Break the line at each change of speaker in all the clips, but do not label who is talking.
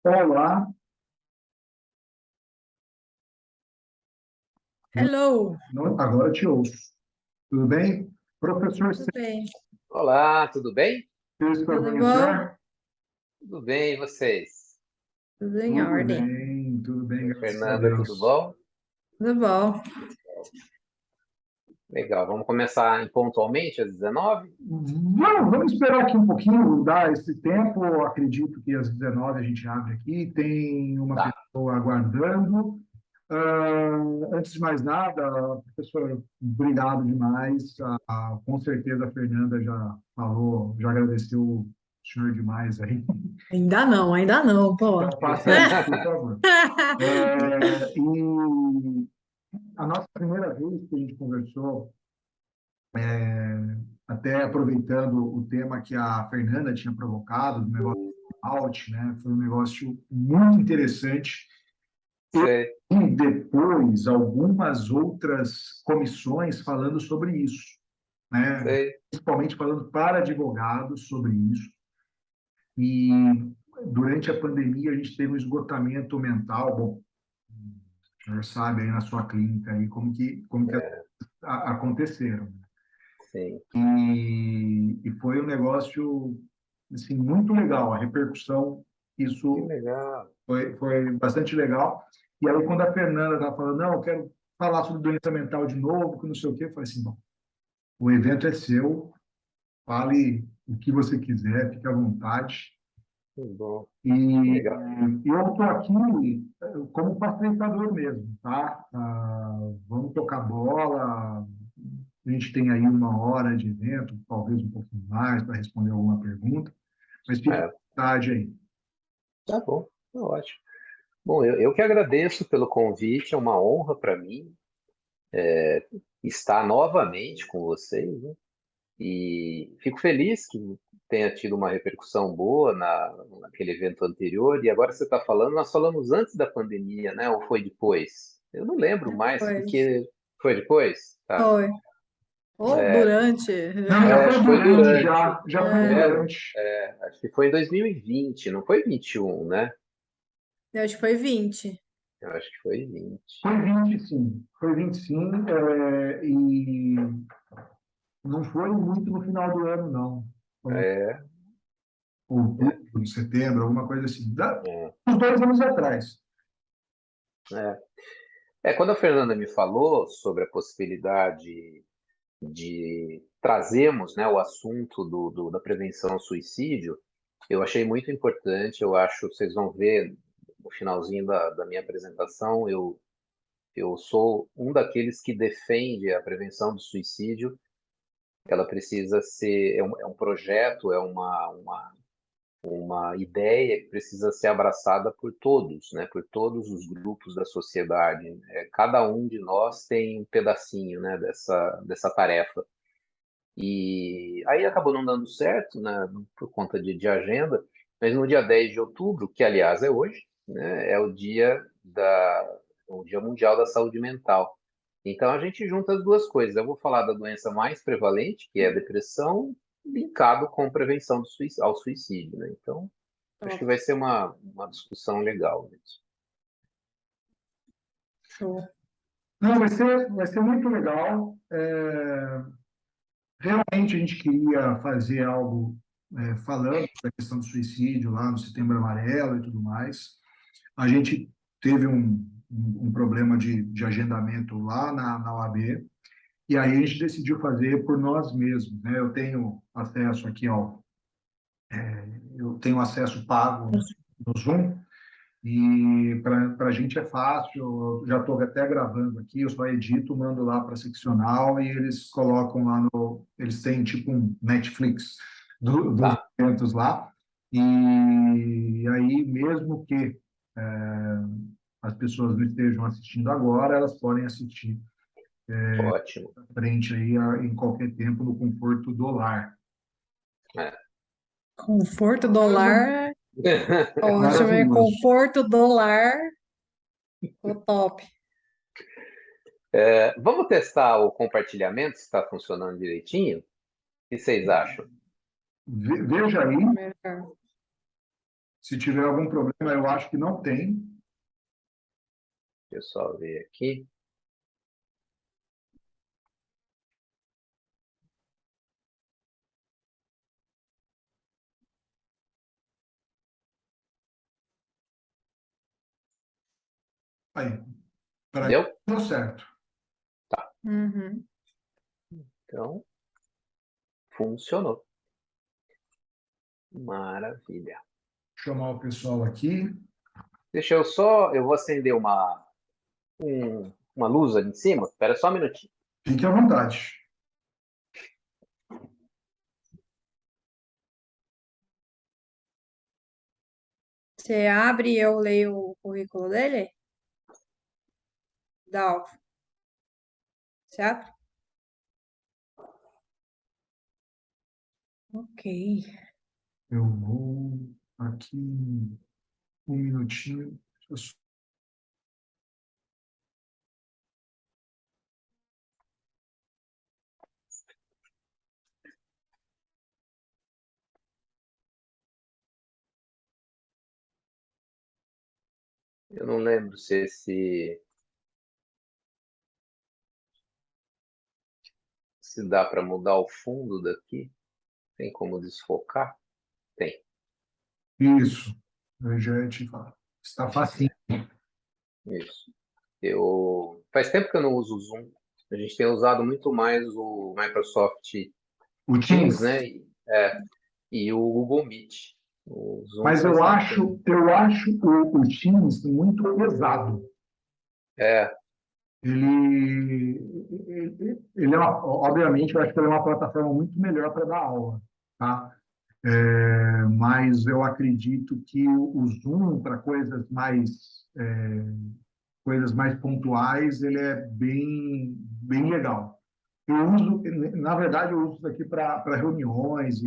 Olá,
Hello,
agora eu te ouço. Tudo bem? Professor,
tudo bem?
Olá, tudo bem?
sexto
Tudo bom?
amanhecer?
Tudo bem, e vocês?
Tudo em ordem.
Tudo bem,
Oi,
graças a
Fernanda, tudo
Deus.
bom?
Tudo bom.
Legal, vamos começar pontualmente às 19?
Vamos esperar aqui um pouquinho, dar esse tempo. Acredito que às 19 a gente abre aqui. Tem uma
Tá.
pessoa aguardando. Antes de mais nada, professora, obrigado demais. Com certeza a Fernanda já falou, já agradeceu o senhor demais aí.
Ainda não, pô.
Então, faça isso, por favor. E a nossa primeira vez que a gente conversou, até aproveitando o tema que a Fernanda tinha provocado, do negócio de out, né? Foi um negócio muito interessante.
Sei,
E depois, algumas outras comissões falando sobre isso, né?
sei.
Principalmente falando para advogados sobre isso. E durante a pandemia, a gente teve um esgotamento mental. Bom, o senhor sabe aí na sua clínica aí como que
É,
aconteceram.
sim,
E foi um negócio assim, muito legal, a repercussão,
que
isso
legal.
foi bastante legal. E aí, quando a Fernanda estava falando, não, eu quero falar sobre doença mental de novo, que não sei o quê, eu falei assim, bom, o evento é seu, fale o que você quiser, fique à vontade.
Que bom,
E
que legal.
eu estou aqui como facilitador mesmo, tá? Vamos tocar bola. A gente tem aí uma hora de evento, talvez um pouquinho mais, para responder alguma pergunta, mas fique à
É,
vontade aí.
tá bom, tá ótimo. Bom, eu que agradeço pelo convite, é uma honra para mim estar novamente com vocês, né? E fico feliz que tenha tido uma repercussão boa naquele evento anterior. E agora você está falando, nós falamos antes da pandemia, né? Ou foi depois? Eu não lembro mais,
Depois.
porque foi depois? Tá.
Foi. Ou
É,
durante.
Não, já foi
acho que foi
durante,
durante.
já foi
É,
durante.
Acho que foi em 2020, não foi 21, né?
eu acho que foi 20.
Eu acho que foi 20.
Foi 20, sim. Foi 20, sim. E não foi muito no final do ano, não. Foi
É, é,
outubro, setembro, alguma coisa assim.
é,
Uns 2 anos atrás.
é. Quando a Fernanda me falou sobre a possibilidade de trazermos, né, o assunto da prevenção ao suicídio, eu achei muito importante. Eu acho, vocês vão ver no finalzinho da minha apresentação, eu sou um daqueles que defende a prevenção do suicídio. Ela precisa ser, é um projeto, é uma ideia que precisa ser abraçada por todos, né, por todos os grupos da sociedade. Cada um de nós tem um pedacinho, né, dessa tarefa. E aí acabou não dando certo, né, por conta de agenda, mas no dia 10 de outubro, que aliás é hoje, né, é o Dia Mundial da Saúde Mental. Então a gente junta as duas coisas. Eu vou falar da doença mais prevalente, que é a depressão, linkado com prevenção ao suicídio, né? Então acho que
Top.
vai ser uma discussão legal mesmo.
Show.
Não, vai ser muito legal. Realmente a gente queria fazer algo falando da questão do suicídio lá no Setembro Amarelo e tudo mais. A gente teve um problema de agendamento lá na OAB, e aí a gente decidiu fazer por nós mesmos, né? Eu tenho acesso pago no Zoom, e para a gente é fácil. Eu já estou até gravando aqui, eu só edito, mando lá para a seccional e eles colocam lá no. Eles têm tipo um Netflix dos
Tá,
eventos lá. E aí, mesmo que as pessoas não estejam assistindo agora, elas podem assistir
ótimo.
frente aí em qualquer tempo no conforto do lar.
É.
Conforto do lar. Ótimo, é
Maravilhoso.
conforto do lar. O top.
Vamos testar o compartilhamento, se está funcionando direitinho? O que vocês acham?
Veja aí,
Melhor.
Se tiver algum problema, eu acho que não tem.
Deixa eu só ver aqui.
Aí, para mim,
Deu?
deu certo.
Uhum.
Então, funcionou. Maravilha.
Chamar o pessoal aqui.
Eu vou acender uma luz ali em cima. Espera só um minutinho.
Fique à vontade.
Você abre e eu leio o currículo dele? Dalvo. Você abre? Ok.
Eu vou aqui um minutinho.
Eu não lembro se dá para mudar o fundo daqui. Tem como desfocar? Tem.
Isso. Eu já ia te falar. Está facinho.
Isso. Faz tempo que eu não uso o Zoom. A gente tem usado muito mais o Microsoft
O
Teams,
Teams.
né? E o Google Meet. O Zoom
Mas
faz
eu
tempo que eu
acho, eu acho o Teams muito pesado.
É,
Ele é obviamente, eu acho que ele é uma plataforma muito melhor para dar aula, tá? Mas eu acredito que o Zoom para coisas mais pontuais, ele é bem legal. Eu uso, na verdade, eu uso isso aqui para reuniões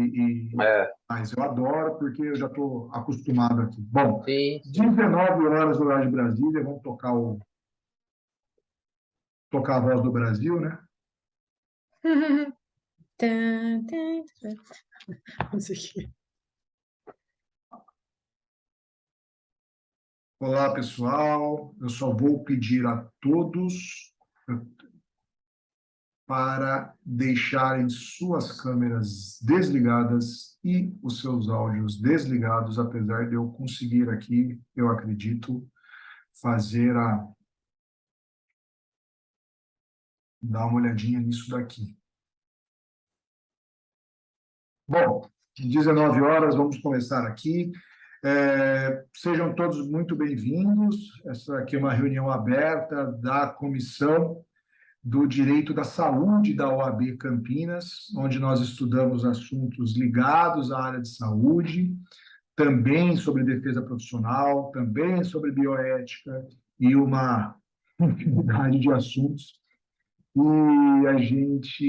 é,
mas eu adoro porque eu já estou acostumado aqui. Bom,
sim, sim.
19 horas do horário de Brasília, vamos tocar a voz do Brasil, né?
Tan, tan, tan. Isso aqui.
Olá, pessoal. Eu só vou pedir a todos para deixarem suas câmeras desligadas e os seus áudios desligados, apesar de eu conseguir aqui, eu acredito, fazer dar uma olhadinha nisso daqui. Bom, 19 horas, vamos começar aqui. Sejam todos muito bem-vindos. Essa aqui é uma reunião aberta da Comissão do Direito da Saúde da OAB Campinas, onde nós estudamos assuntos ligados à área de saúde, também sobre defesa profissional, também sobre bioética e uma infinidade de assuntos. E a gente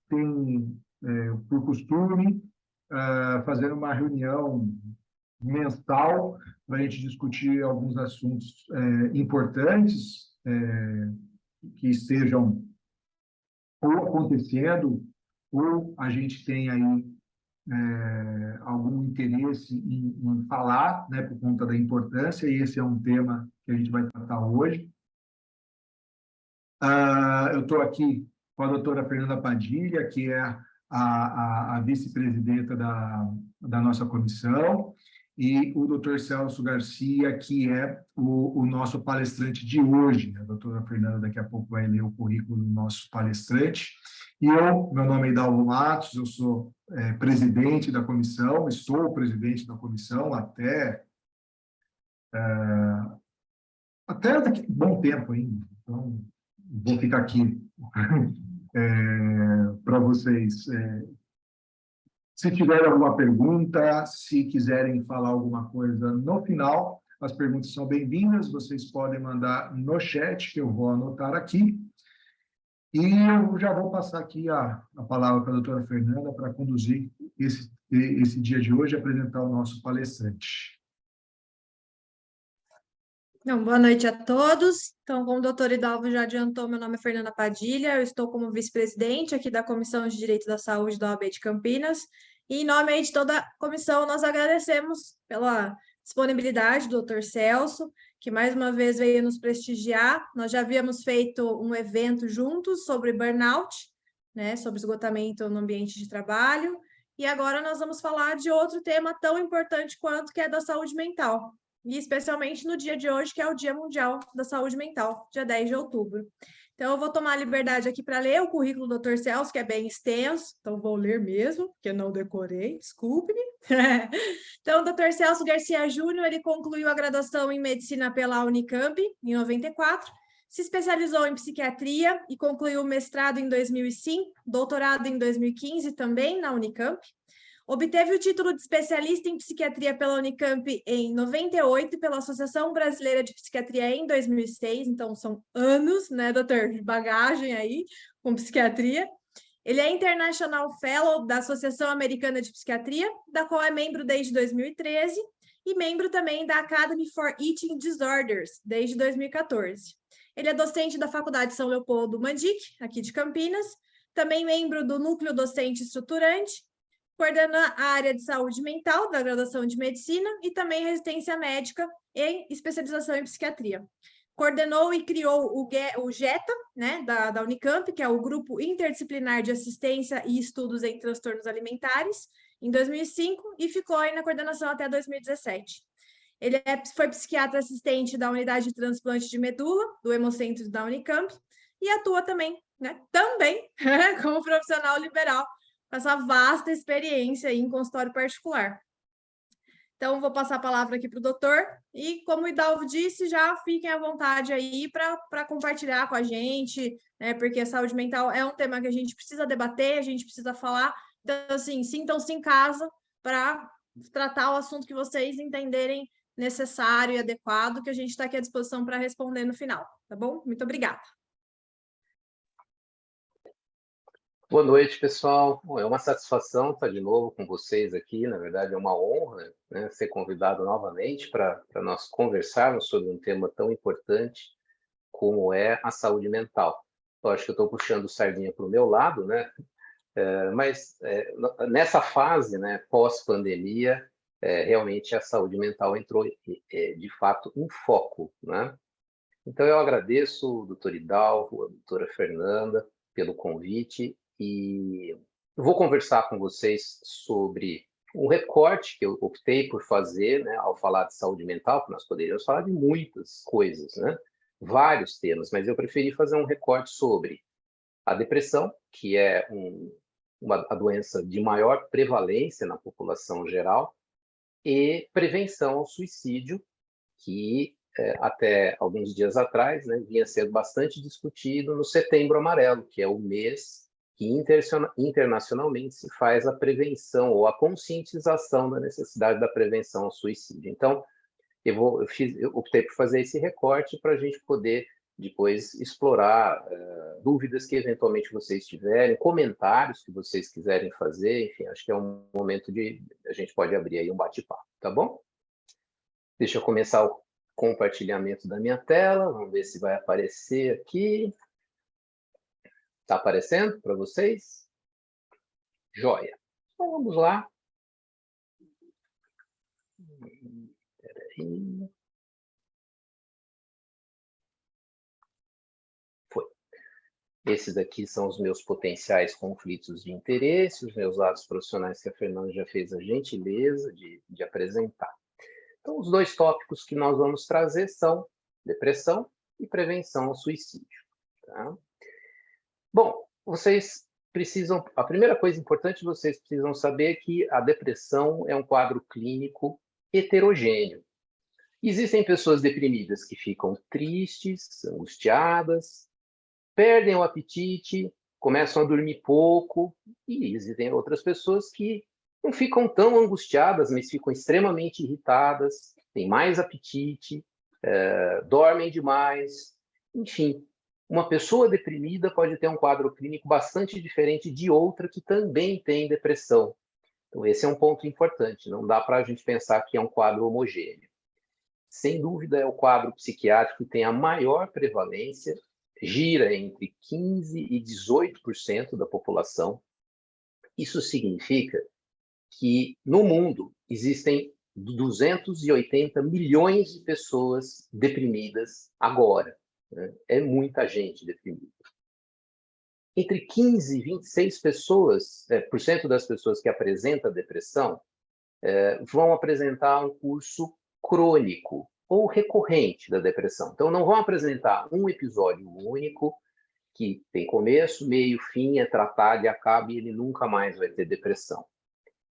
tem, por costume, fazer uma reunião mensal para a gente discutir alguns assuntos importantes que estejam ou acontecendo, ou a gente tem aí algum interesse em falar, né, por conta da importância, e esse é um tema que a gente vai tratar hoje. Eu estou aqui com a doutora Fernanda Padilha, que é a vice-presidenta da nossa comissão, e o doutor Celso Garcia, que é o nosso palestrante de hoje. A doutora Fernanda daqui a pouco vai ler o currículo do nosso palestrante. E meu nome é Hidalgo Matos, eu sou presidente da comissão, estou presidente da comissão até daqui a um bom tempo ainda. Então, vou ficar aqui para vocês. Se tiverem alguma pergunta, se quiserem falar alguma coisa no final, as perguntas são bem-vindas, vocês podem mandar no chat, que eu vou anotar aqui. E eu já vou passar aqui a palavra para a doutora Fernanda para conduzir esse dia de hoje e apresentar o nosso palestrante.
Então, boa noite a todos. Então, como o doutor Hidalgo já adiantou, meu nome é Fernanda Padilha, eu estou como vice-presidente aqui da Comissão de Direito da Saúde da OAB de Campinas, E em nome aí de toda a comissão, nós agradecemos pela disponibilidade do Dr. Celso, que mais uma vez veio nos prestigiar. Nós já havíamos feito um evento juntos sobre burnout, né, sobre esgotamento no ambiente de trabalho, e agora nós vamos falar de outro tema tão importante quanto, que é da saúde mental, e especialmente no dia de hoje, que é o Dia Mundial da Saúde Mental, dia 10 de outubro. Então, eu vou tomar a liberdade aqui para ler o currículo do Dr. Celso, que é bem extenso, então vou ler mesmo, porque não decorei, desculpe-me. Então, o Dr. Celso Garcia Júnior, ele concluiu a graduação em Medicina pela Unicamp, em 94, se especializou em Psiquiatria e concluiu o mestrado em 2005, doutorado em 2015 também na Unicamp. Obteve o título de especialista em psiquiatria pela Unicamp em 98 e pela Associação Brasileira de Psiquiatria em 2006, então são anos, né, doutor, de bagagem aí com psiquiatria. Ele é International Fellow da Associação Americana de Psiquiatria, da qual é membro desde 2013, e membro também da Academy for Eating Disorders, desde 2014. Ele é docente da Faculdade São Leopoldo Mandic, aqui de Campinas, também membro do Núcleo Docente Estruturante, coordena a área de saúde mental da graduação de medicina e também residência médica e especialização em psiquiatria. Coordenou e criou o GETA, né, da Unicamp, que é o Grupo Interdisciplinar de Assistência e Estudos em Transtornos Alimentares, em 2005, e ficou aí na coordenação até 2017. Ele foi psiquiatra assistente da Unidade de Transplante de Medula, do Hemocentro da Unicamp, e atua também, né, como profissional liberal, com essa vasta experiência em consultório particular. Então, vou passar a palavra aqui para o doutor, e como o Hidalgo disse, já fiquem à vontade aí para compartilhar com a gente, né, porque a saúde mental é um tema que a gente precisa debater, a gente precisa falar, então, assim, sintam-se em casa para tratar o assunto que vocês entenderem necessário e adequado, que a gente está aqui à disposição para responder no final, tá bom? Muito obrigada.
Boa noite, pessoal. Bom, é uma satisfação estar de novo com vocês aqui. Na verdade, é uma honra, né, ser convidado novamente para nós conversarmos sobre um tema tão importante como é a saúde mental. Eu acho que eu estou puxando sardinha para o meu lado, né? Mas nessa fase, né, pós-pandemia, realmente a saúde mental entrou, de fato, em foco, né? Então, eu agradeço o doutor Hidalgo, a doutora Fernanda, pelo convite, e vou conversar com vocês sobre um recorte que eu optei por fazer, né, ao falar de saúde mental, que nós poderíamos falar de muitas coisas, né, vários temas, mas eu preferi fazer um recorte sobre a depressão, que é a doença de maior prevalência na população geral, e prevenção ao suicídio, que até alguns dias atrás, né, vinha sendo bastante discutido no Setembro Amarelo, que é o mês que internacionalmente se faz a prevenção ou a conscientização da necessidade da prevenção ao suicídio. Então, eu optei por fazer esse recorte para a gente poder depois explorar dúvidas que eventualmente vocês tiverem, comentários que vocês quiserem fazer, enfim, acho que é um momento de a gente pode abrir aí um bate-papo, tá bom? Deixa eu começar o compartilhamento da minha tela, vamos ver se vai aparecer aqui. Está aparecendo para vocês? Joia. Então, vamos lá. Peraí. Foi. Esses aqui são os meus potenciais conflitos de interesse, os meus lados profissionais que a Fernanda já fez a gentileza de apresentar. Então, os dois tópicos que nós vamos trazer são depressão e prevenção ao suicídio. Tá? Bom, vocês precisam... A primeira coisa importante, vocês precisam saber que a depressão é um quadro clínico heterogêneo. Existem pessoas deprimidas que ficam tristes, angustiadas, perdem o apetite, começam a dormir pouco, e existem outras pessoas que não ficam tão angustiadas, mas ficam extremamente irritadas, têm mais apetite, dormem demais, enfim. Uma pessoa deprimida pode ter um quadro clínico bastante diferente de outra que também tem depressão. Então, esse é um ponto importante, não dá para a gente pensar que é um quadro homogêneo. Sem dúvida, é o quadro psiquiátrico que tem a maior prevalência, gira entre 15% e 18% da população. Isso significa que no mundo existem 280 milhões de pessoas deprimidas agora. Né? É muita gente deprimida. Entre 15 e 26% das pessoas que apresentam depressão vão apresentar um curso crônico ou recorrente da depressão. Então, não vão apresentar um episódio único que tem começo, meio, fim, é tratado e acaba e ele nunca mais vai ter depressão.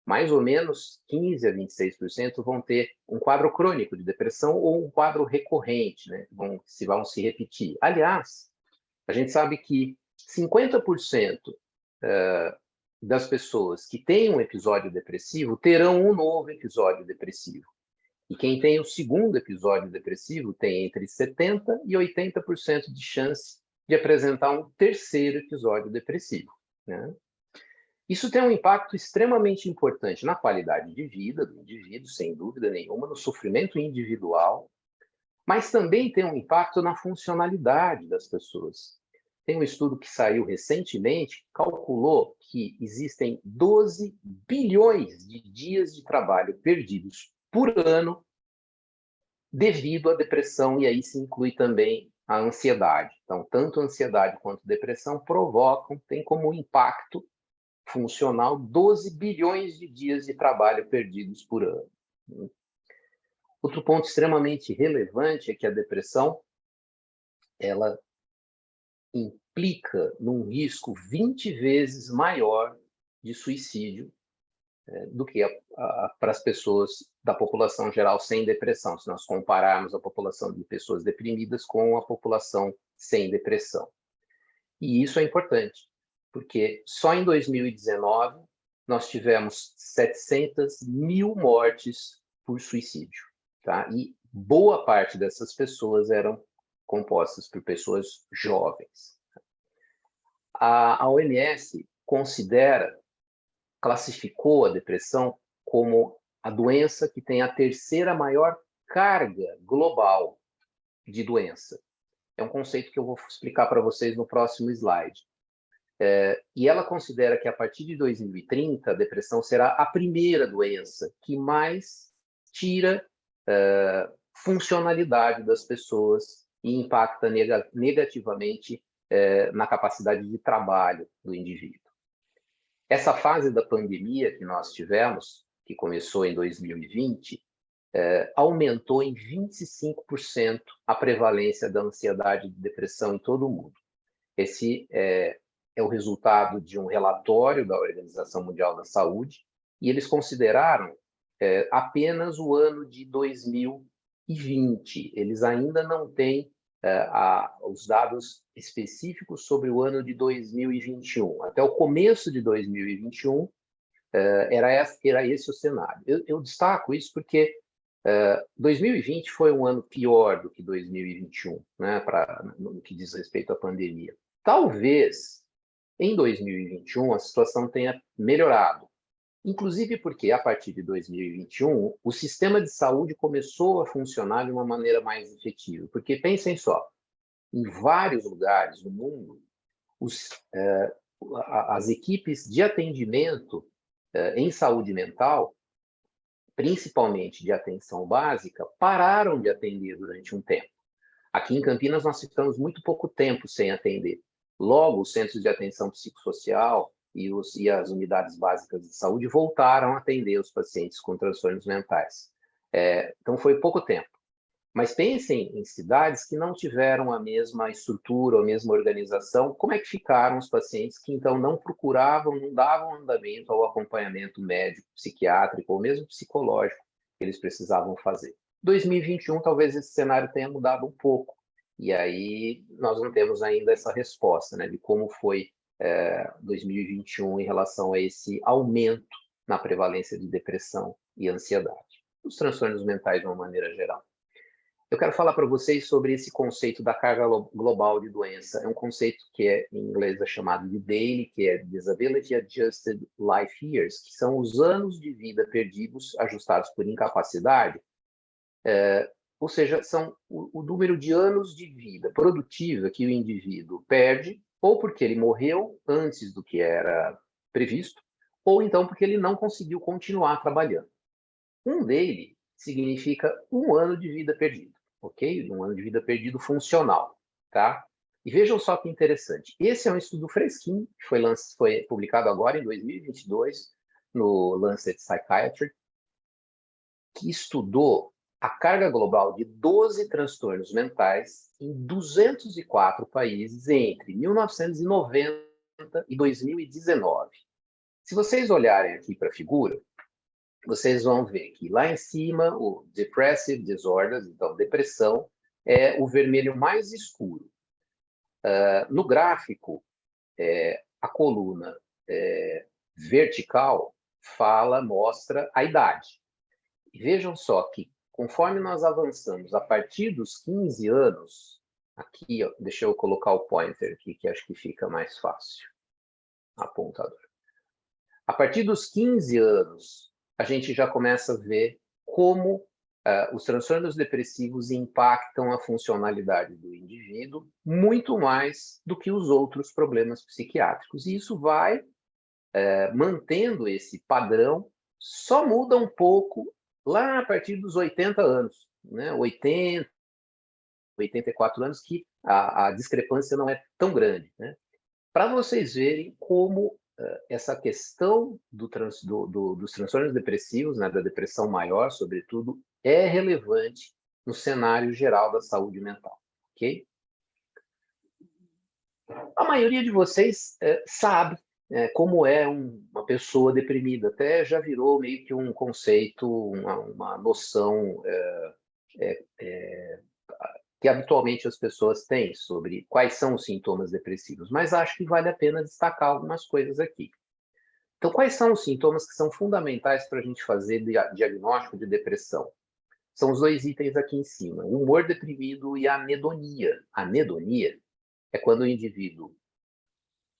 Mais ou menos 15 a 26% vão ter um quadro crônico de depressão ou um quadro recorrente, né? Vão se repetir. Aliás, a gente sabe que 50% das pessoas que têm um episódio depressivo terão um novo episódio depressivo. E quem tem o segundo episódio depressivo tem entre 70% e 80% de chance de apresentar um terceiro episódio depressivo. Né? Isso tem um impacto extremamente importante na qualidade de vida do indivíduo, sem dúvida nenhuma, no sofrimento individual, mas também tem um impacto na funcionalidade das pessoas. Tem um estudo que saiu recentemente, calculou que existem 12 bilhões de dias de trabalho perdidos por ano devido à depressão, e aí se inclui também a ansiedade. Então, tanto a ansiedade quanto a depressão tem como impacto funcional 12 bilhões de dias de trabalho perdidos por ano. Outro ponto extremamente relevante é que a depressão, ela implica num risco 20 vezes maior de suicídio do que para as pessoas da população geral sem depressão, se nós compararmos a população de pessoas deprimidas com a população sem depressão. E isso é importante, porque só em 2019 nós tivemos 700 mil mortes por suicídio, tá? E boa parte dessas pessoas eram compostas por pessoas jovens. A OMS classificou a depressão como a doença que tem a terceira maior carga global de doença. É um conceito que eu vou explicar para vocês no próximo slide. E ela considera que a partir de 2030 a depressão será a primeira doença que mais tira funcionalidade das pessoas e impacta negativamente na capacidade de trabalho do indivíduo. Essa fase da pandemia que nós tivemos, que começou em 2020, aumentou em 25% a prevalência da ansiedade e de depressão em todo o mundo. Esse é o resultado de um relatório da Organização Mundial da Saúde, e eles consideraram apenas o ano de 2020. Eles ainda não têm os dados específicos sobre o ano de 2021. Até o começo de 2021, era esse o cenário. Eu destaco isso porque 2020 foi um ano pior do que 2021, né, no que diz respeito à pandemia. Talvez em 2021 a situação tenha melhorado, inclusive porque a partir de 2021 o sistema de saúde começou a funcionar de uma maneira mais efetiva. Porque pensem só, em vários lugares do mundo, as equipes de atendimento em saúde mental, principalmente de atenção básica, pararam de atender durante um tempo. Aqui em Campinas nós ficamos muito pouco tempo sem atender. Logo, os centros de atenção psicossocial e as unidades básicas de saúde voltaram a atender os pacientes com transtornos mentais. Então foi pouco tempo. Mas pensem em cidades que não tiveram a mesma estrutura, a mesma organização. Como é que ficaram os pacientes que, então, não procuravam, não davam andamento ao acompanhamento médico, psiquiátrico ou mesmo psicológico que eles precisavam fazer? 2021, talvez esse cenário tenha mudado um pouco. E aí nós não temos ainda essa resposta, né, de como foi 2021 em relação a esse aumento na prevalência de depressão e ansiedade. Os transtornos mentais de uma maneira geral. Eu quero falar para vocês sobre esse conceito da carga global de doença. É um conceito que em inglês é chamado de DALY, que é Disability Adjusted Life Years, que são os anos de vida perdidos ajustados por incapacidade, ou seja, são o número de anos de vida produtiva que o indivíduo perde, ou porque ele morreu antes do que era previsto, ou então porque ele não conseguiu continuar trabalhando. Um deles significa 1 ano de vida perdido, ok? 1 ano de vida perdido funcional, tá? E vejam só que interessante. Esse é um estudo fresquinho, que foi publicado agora em 2022, no Lancet Psychiatry, que estudou a carga global de 12 transtornos mentais em 204 países entre 1990 e 2019. Se vocês olharem aqui para a figura, vocês vão ver que lá em cima, o Depressive Disorders, então depressão, é o vermelho mais escuro. No gráfico, a coluna vertical mostra a idade. E vejam só que, conforme nós avançamos a partir dos 15 anos, aqui, ó, deixa eu colocar o pointer aqui, que acho que fica mais fácil, apontador. A partir dos 15 anos, a gente já começa a ver como os transtornos depressivos impactam a funcionalidade do indivíduo muito mais do que os outros problemas psiquiátricos. E isso vai mantendo esse padrão, só muda um pouco lá a partir dos 80 anos, né? 80, 84 anos, que a discrepância não é tão grande, né? Para vocês verem como essa questão dos transtornos depressivos, né, da depressão maior, sobretudo, é relevante no cenário geral da saúde mental, ok? A maioria de vocês sabe como é uma pessoa deprimida, até já virou meio que um conceito, uma noção que habitualmente as pessoas têm sobre quais são os sintomas depressivos, mas acho que vale a pena destacar algumas coisas aqui. Então, quais são os sintomas que são fundamentais para a gente fazer diagnóstico de depressão? São os 2 itens aqui em cima, o humor deprimido e a anedonia. A anedonia é quando o indivíduo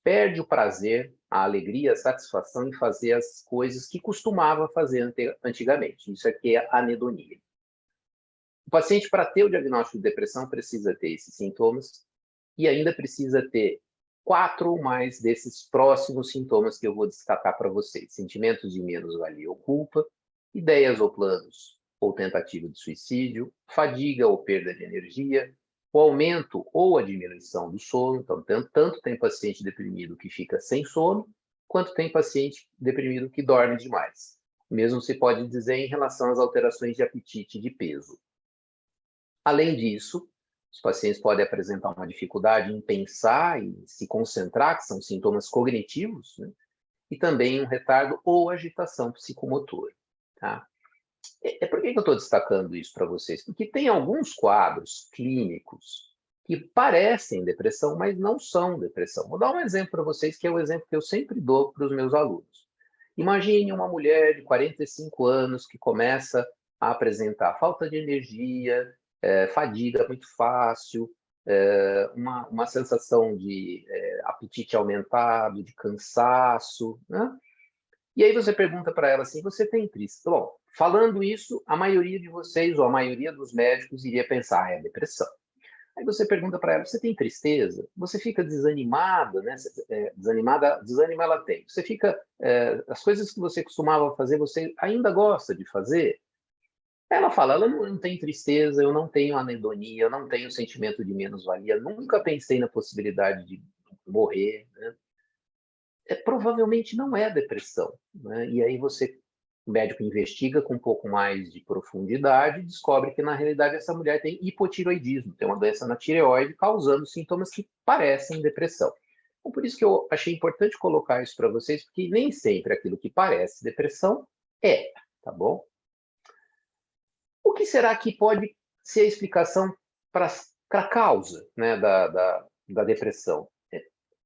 perde o prazer, a alegria, a satisfação em fazer as coisas que costumava fazer antigamente. Isso aqui é a anedonia. O paciente, para ter o diagnóstico de depressão, precisa ter esses sintomas e ainda precisa ter 4 ou mais desses próximos sintomas que eu vou destacar para vocês. Sentimentos de menos-valia ou culpa, ideias ou planos ou tentativa de suicídio, fadiga ou perda de energia, o aumento ou a diminuição do sono. Então, tanto tem paciente deprimido que fica sem sono, quanto tem paciente deprimido que dorme demais. Mesmo se pode dizer em relação às alterações de apetite e de peso. Além disso, os pacientes podem apresentar uma dificuldade em pensar e se concentrar, que são sintomas cognitivos, né? E também um retardo ou agitação psicomotora. Tá? Por que eu estou destacando isso para vocês? Porque tem alguns quadros clínicos que parecem depressão, mas não são depressão. Vou dar um exemplo para vocês, que é o exemplo que eu sempre dou para os meus alunos. Imagine uma mulher de 45 anos que começa a apresentar falta de energia, fadiga muito fácil, uma sensação de apetite aumentado, de cansaço, né? E aí você pergunta para ela assim, você tem tristeza? Bom, falando isso, a maioria de vocês, ou a maioria dos médicos, iria pensar, é depressão. Aí você pergunta para ela, você tem tristeza? Você fica desanimada, né? Desanimada ela tem. Você fica, as coisas que você costumava fazer, você ainda gosta de fazer? Ela fala, ela não tem tristeza, eu não tenho anedonia, eu não tenho sentimento de menos-valia, nunca pensei na possibilidade de morrer, né? Provavelmente não é depressão, né? E aí o médico investiga com um pouco mais de profundidade e descobre que, na realidade, essa mulher tem hipotireoidismo, tem uma doença na tireoide causando sintomas que parecem depressão. Então, por isso que eu achei importante colocar isso para vocês, porque nem sempre aquilo que parece depressão tá bom? O que será que pode ser a explicação para a causa, né, da depressão?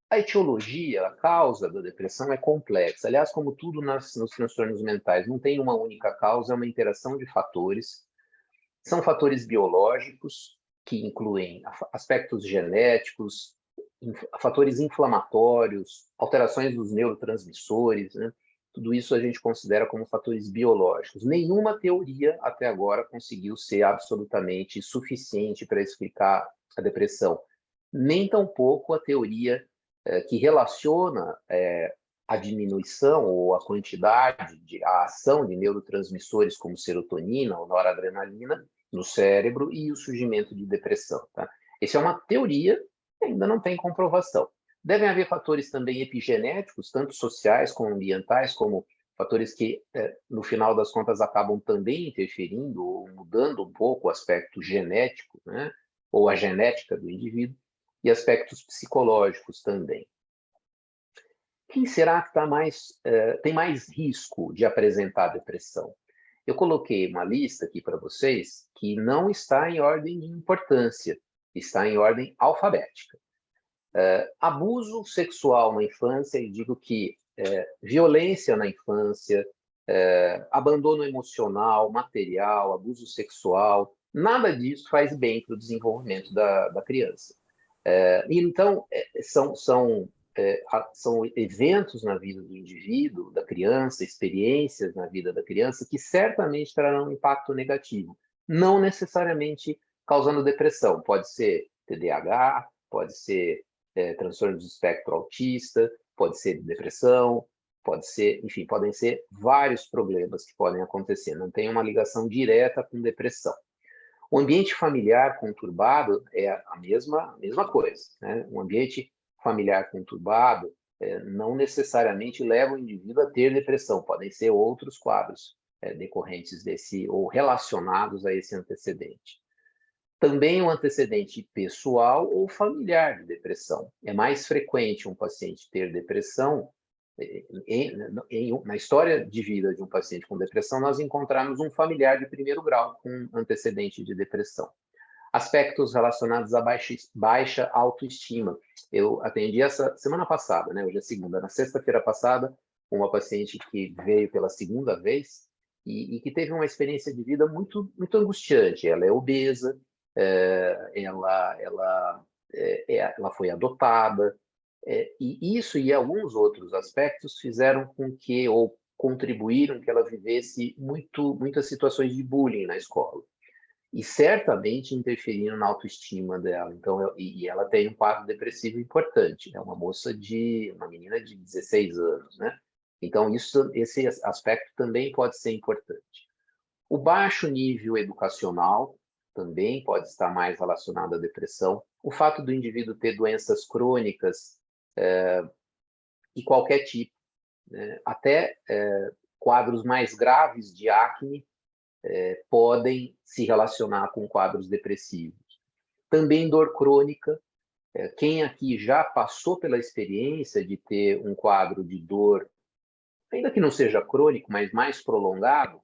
A etiologia, a causa da depressão é complexa. Aliás, como tudo nos transtornos mentais, não tem uma única causa, é uma interação de fatores. São fatores biológicos, que incluem aspectos genéticos, fatores inflamatórios, alterações dos neurotransmissores, né? Tudo isso a gente considera como fatores biológicos. Nenhuma teoria até agora conseguiu ser absolutamente suficiente para explicar a depressão. Nem tampouco a teoria que relaciona a diminuição ou a quantidade, a ação de neurotransmissores como serotonina ou noradrenalina no cérebro e o surgimento de depressão. Tá? Essa é uma teoria que ainda não tem comprovação. Devem haver fatores também epigenéticos, tanto sociais como ambientais, como fatores que, no final das contas, acabam também interferindo ou mudando um pouco o aspecto genético, né? Ou a genética do indivíduo, e aspectos psicológicos também. Quem será que tem mais risco de apresentar depressão? Eu coloquei uma lista aqui para vocês que não está em ordem de importância, está em ordem alfabética. Abuso sexual na infância, e digo que violência na infância, abandono emocional, material, abuso sexual, nada disso faz bem para o desenvolvimento da criança. Então, são eventos na vida do indivíduo, da criança, experiências na vida da criança que certamente trarão um impacto negativo, não necessariamente causando depressão. Pode ser TDAH, pode ser transtorno do espectro autista, pode ser depressão, pode ser, enfim, podem ser vários problemas que podem acontecer. Não tem uma ligação direta com depressão. O ambiente familiar conturbado é a mesma coisa, né? Um ambiente familiar conturbado não necessariamente leva o indivíduo a ter depressão, podem ser outros quadros decorrentes desse ou relacionados a esse antecedente. Também um antecedente pessoal ou familiar de depressão. É mais frequente um paciente ter depressão. Na história de vida de um paciente com depressão, nós encontramos um familiar de primeiro grau com antecedente de depressão. Aspectos relacionados a baixa autoestima. Eu atendi essa semana passada, né? Hoje é segunda. Na sexta-feira passada, uma paciente que veio pela segunda vez e que teve uma experiência de vida muito, muito angustiante. Ela é obesa, ela foi adotada, e isso e alguns outros aspectos fizeram com que, ou contribuíram que ela vivesse muitas situações de bullying na escola. E certamente interferiram na autoestima dela. Então, e ela tem um quadro depressivo importante. É uma menina de 16 anos, né? Então, esse aspecto também pode ser importante. O baixo nível educacional também pode estar mais relacionado à depressão. O fato do indivíduo ter doenças crônicas de qualquer tipo, né? Até quadros mais graves de acne podem se relacionar com quadros depressivos. Também dor crônica. Quem aqui já passou pela experiência de ter um quadro de dor, ainda que não seja crônico, mas mais prolongado,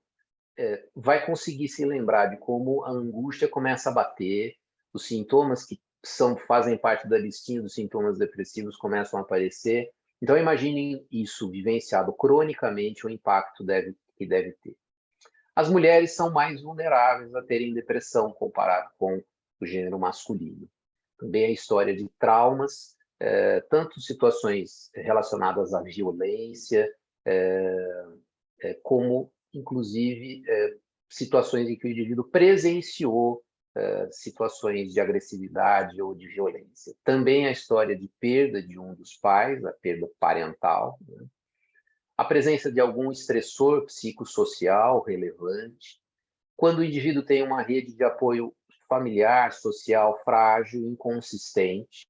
vai conseguir se lembrar de como a angústia começa a bater, os sintomas que fazem parte da listinha dos sintomas depressivos começam a aparecer. Então, imaginem isso vivenciado cronicamente, o impacto que deve ter. As mulheres são mais vulneráveis a terem depressão comparado com o gênero masculino. Também a história de traumas, tanto situações relacionadas à violência, como, inclusive, situações em que o indivíduo presenciou situações de agressividade ou de violência. Também a história de perda de um dos pais, a perda parental, né? A presença de algum estressor psicossocial relevante, quando o indivíduo tem uma rede de apoio familiar, social frágil, inconsistente.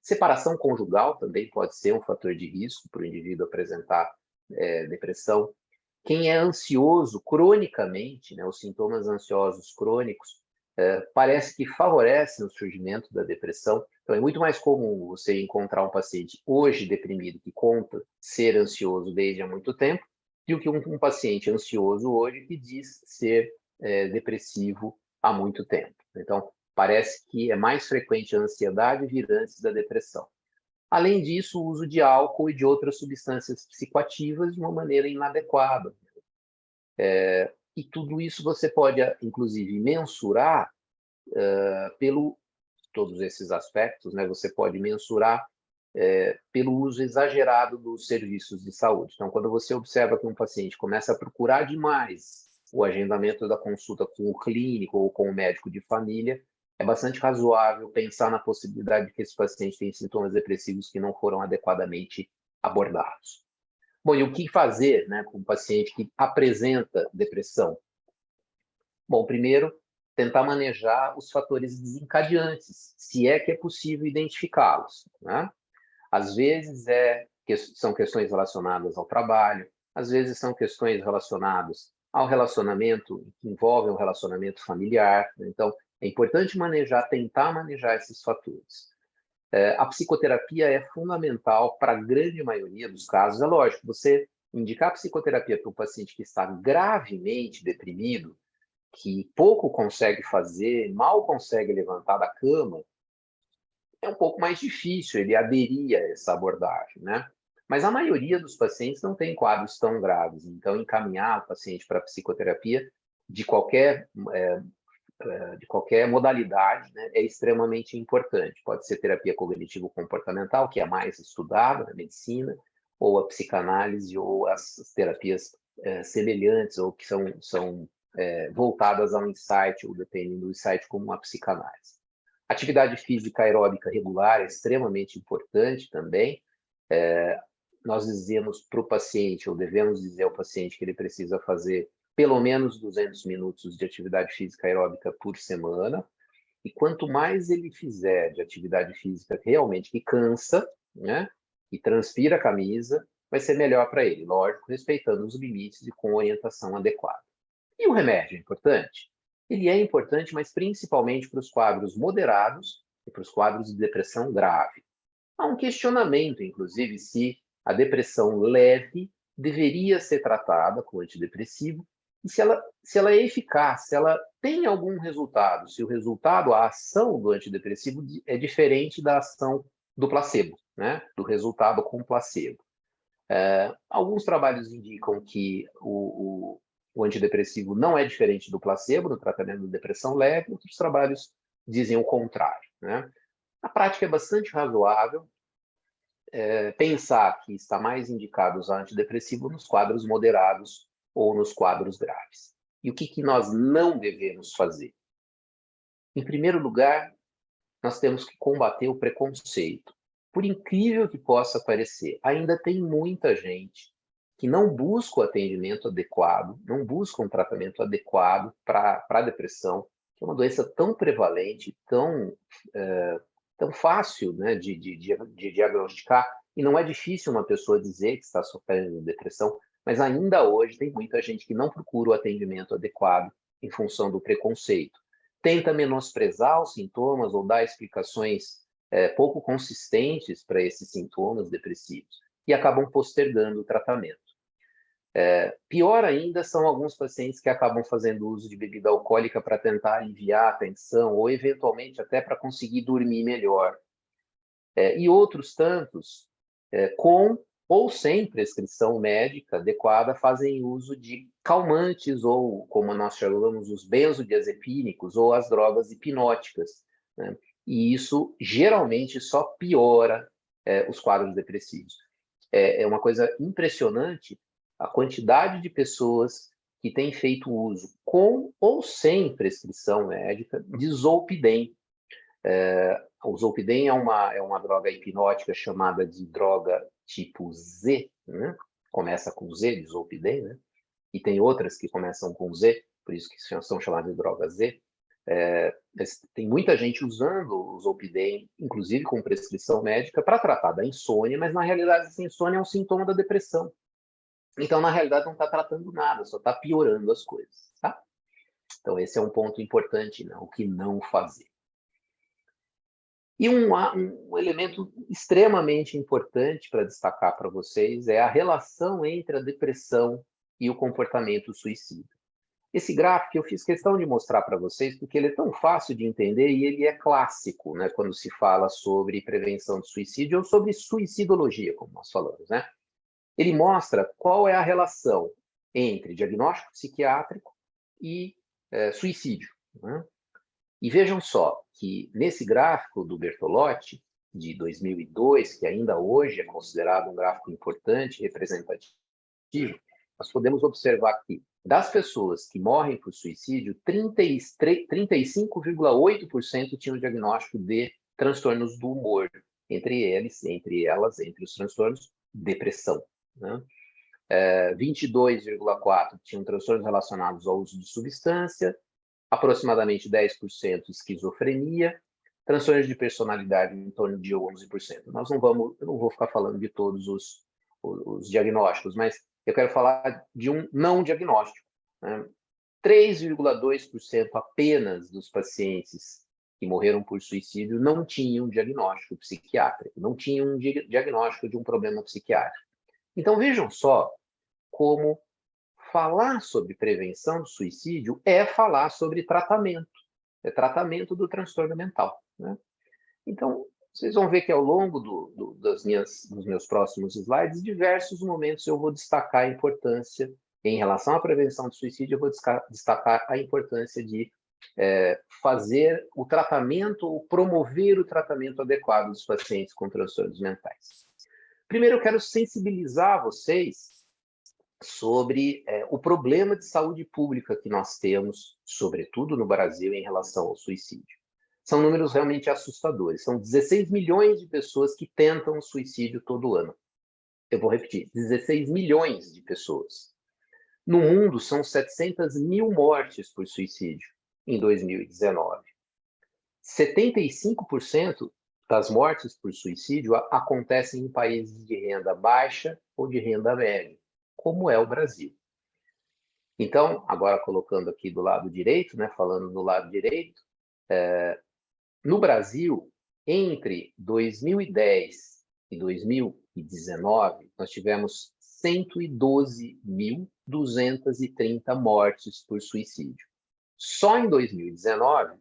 Separação conjugal também pode ser um fator de risco para o indivíduo apresentar depressão. Quem é ansioso cronicamente, né, os sintomas ansiosos crônicos, parece que favorecem o surgimento da depressão. Então, é muito mais comum você encontrar um paciente hoje deprimido que conta ser ansioso desde há muito tempo, do que um paciente ansioso hoje que diz ser depressivo há muito tempo. Então, parece que é mais frequente a ansiedade vir antes da depressão. Além disso, o uso de álcool e de outras substâncias psicoativas de uma maneira inadequada. E tudo isso você pode, inclusive, mensurar todos esses aspectos, né? Você pode mensurar pelo uso exagerado dos serviços de saúde. Então, quando você observa que um paciente começa a procurar demais o agendamento da consulta com o clínico ou com o médico de família, é bastante razoável pensar na possibilidade de que esse paciente tenha sintomas depressivos que não foram adequadamente abordados. Bom, e o que fazer, né, com um paciente que apresenta depressão? Bom, primeiro, tentar manejar os fatores desencadeantes, se é que é possível identificá-los, né? Às vezes são questões relacionadas ao trabalho, às vezes são questões relacionadas ao relacionamento, que envolvem o relacionamento familiar. Então, é importante tentar manejar esses fatores. A psicoterapia é fundamental para a grande maioria dos casos. É lógico, você indicar psicoterapia para um paciente que está gravemente deprimido, que pouco consegue fazer, mal consegue levantar da cama, é um pouco mais difícil ele aderir a essa abordagem, né? Mas a maioria dos pacientes não tem quadros tão graves, então encaminhar o paciente para psicoterapia de qualquer modalidade, né, é extremamente importante. Pode ser terapia cognitivo-comportamental, que é mais estudada na medicina, ou a psicanálise, ou as terapias semelhantes, ou que são voltadas ao insight, ou dependem do insight, como a psicanálise. Atividade física aeróbica regular é extremamente importante também. Nós dizemos para o paciente, ou devemos dizer ao paciente, que ele precisa fazer pelo menos 200 minutos de atividade física aeróbica por semana. E quanto mais ele fizer de atividade física realmente que cansa, né, e transpira a camisa, vai ser melhor para ele, lógico, respeitando os limites e com orientação adequada. E o remédio é importante? Ele é importante, mas principalmente para os quadros moderados e para os quadros de depressão grave. Há um questionamento, inclusive, se a depressão leve deveria ser tratada com antidepressivo e se ela é eficaz, se ela tem algum resultado, se o resultado, a ação do antidepressivo é diferente da ação do placebo, né? Do resultado com placebo. Alguns trabalhos indicam que o antidepressivo não é diferente do placebo no tratamento da depressão leve, outros trabalhos dizem o contrário, né? A prática é bastante razoável pensar que está mais indicado usar antidepressivo nos quadros moderados ou nos quadros graves. E o que nós não devemos fazer? Em primeiro lugar, nós temos que combater o preconceito. Por incrível que possa parecer, ainda tem muita gente que não busca o atendimento adequado, não busca um tratamento adequado para a depressão, que é uma doença tão prevalente, tão fácil, né, de diagnosticar, e não é difícil uma pessoa dizer que está sofrendo de depressão, mas ainda hoje tem muita gente que não procura o atendimento adequado em função do preconceito. Tenta menosprezar os sintomas ou dar explicações pouco consistentes para esses sintomas depressivos e acabam postergando o tratamento. Pior ainda são alguns pacientes que acabam fazendo uso de bebida alcoólica para tentar aliviar a tensão ou, eventualmente, até para conseguir dormir melhor. E outros tantos, com ou sem prescrição médica adequada, fazem uso de calmantes ou, como nós chamamos, os benzodiazepínicos ou as drogas hipnóticas, né? E isso geralmente só piora os quadros depressivos. É uma coisa impressionante a quantidade de pessoas que têm feito uso com ou sem prescrição médica de Zolpidem. O Zolpidem é uma droga hipnótica chamada de droga tipo Z, né? Começa com Z, de Zolpidem, né? E tem outras que começam com Z, por isso que são chamadas de droga Z. Tem muita gente usando o Zolpidem, inclusive com prescrição médica, para tratar da insônia, mas na realidade essa insônia é um sintoma da depressão. Então, na realidade, não está tratando nada, só está piorando as coisas, tá? Então, esse é um ponto importante, né? O que não fazer. E um elemento extremamente importante para destacar para vocês é a relação entre a depressão e o comportamento suicida. Esse gráfico eu fiz questão de mostrar para vocês porque ele é tão fácil de entender e ele é clássico, né, quando se fala sobre prevenção de suicídio ou sobre suicidologia, como nós falamos, né? Ele mostra qual é a relação entre diagnóstico psiquiátrico e suicídio, né? E vejam só que nesse gráfico do Bertolotti, de 2002, que ainda hoje é considerado um gráfico importante, representativo, nós podemos observar que das pessoas que morrem por suicídio, 35,8% tinham diagnóstico de transtornos do humor, entre os transtornos, depressão, né? 22,4% tinham transtornos relacionados ao uso de substância, aproximadamente 10% esquizofrenia, transtornos de personalidade em torno de 11%. Eu não vou ficar falando de todos os diagnósticos, mas eu quero falar de um não diagnóstico, né? 3,2% apenas dos pacientes que morreram por suicídio não tinham diagnóstico psiquiátrico, não tinham um diagnóstico de um problema psiquiátrico. Então, vejam só como falar sobre prevenção do suicídio é falar sobre tratamento, é tratamento do transtorno mental, né? Então, vocês vão ver que ao longo dos meus próximos slides, diversos momentos eu vou destacar a importância, em relação à prevenção do suicídio, eu vou destacar a importância de fazer o tratamento, ou promover o tratamento adequado dos pacientes com transtornos mentais. Primeiro, eu quero sensibilizar vocês sobre o problema de saúde pública que nós temos, sobretudo no Brasil, em relação ao suicídio. São números realmente assustadores. São 16 milhões de pessoas que tentam suicídio todo ano. Eu vou repetir, 16 milhões de pessoas. No mundo, são 700 mil mortes por suicídio em 2019. 75% das mortes por suicídio acontecem em países de renda baixa ou de renda média, como é o Brasil. Então, agora colocando aqui do lado direito, né, falando do lado direito, no Brasil, entre 2010 e 2019, nós tivemos 112.230 mortes por suicídio. Só em 2019,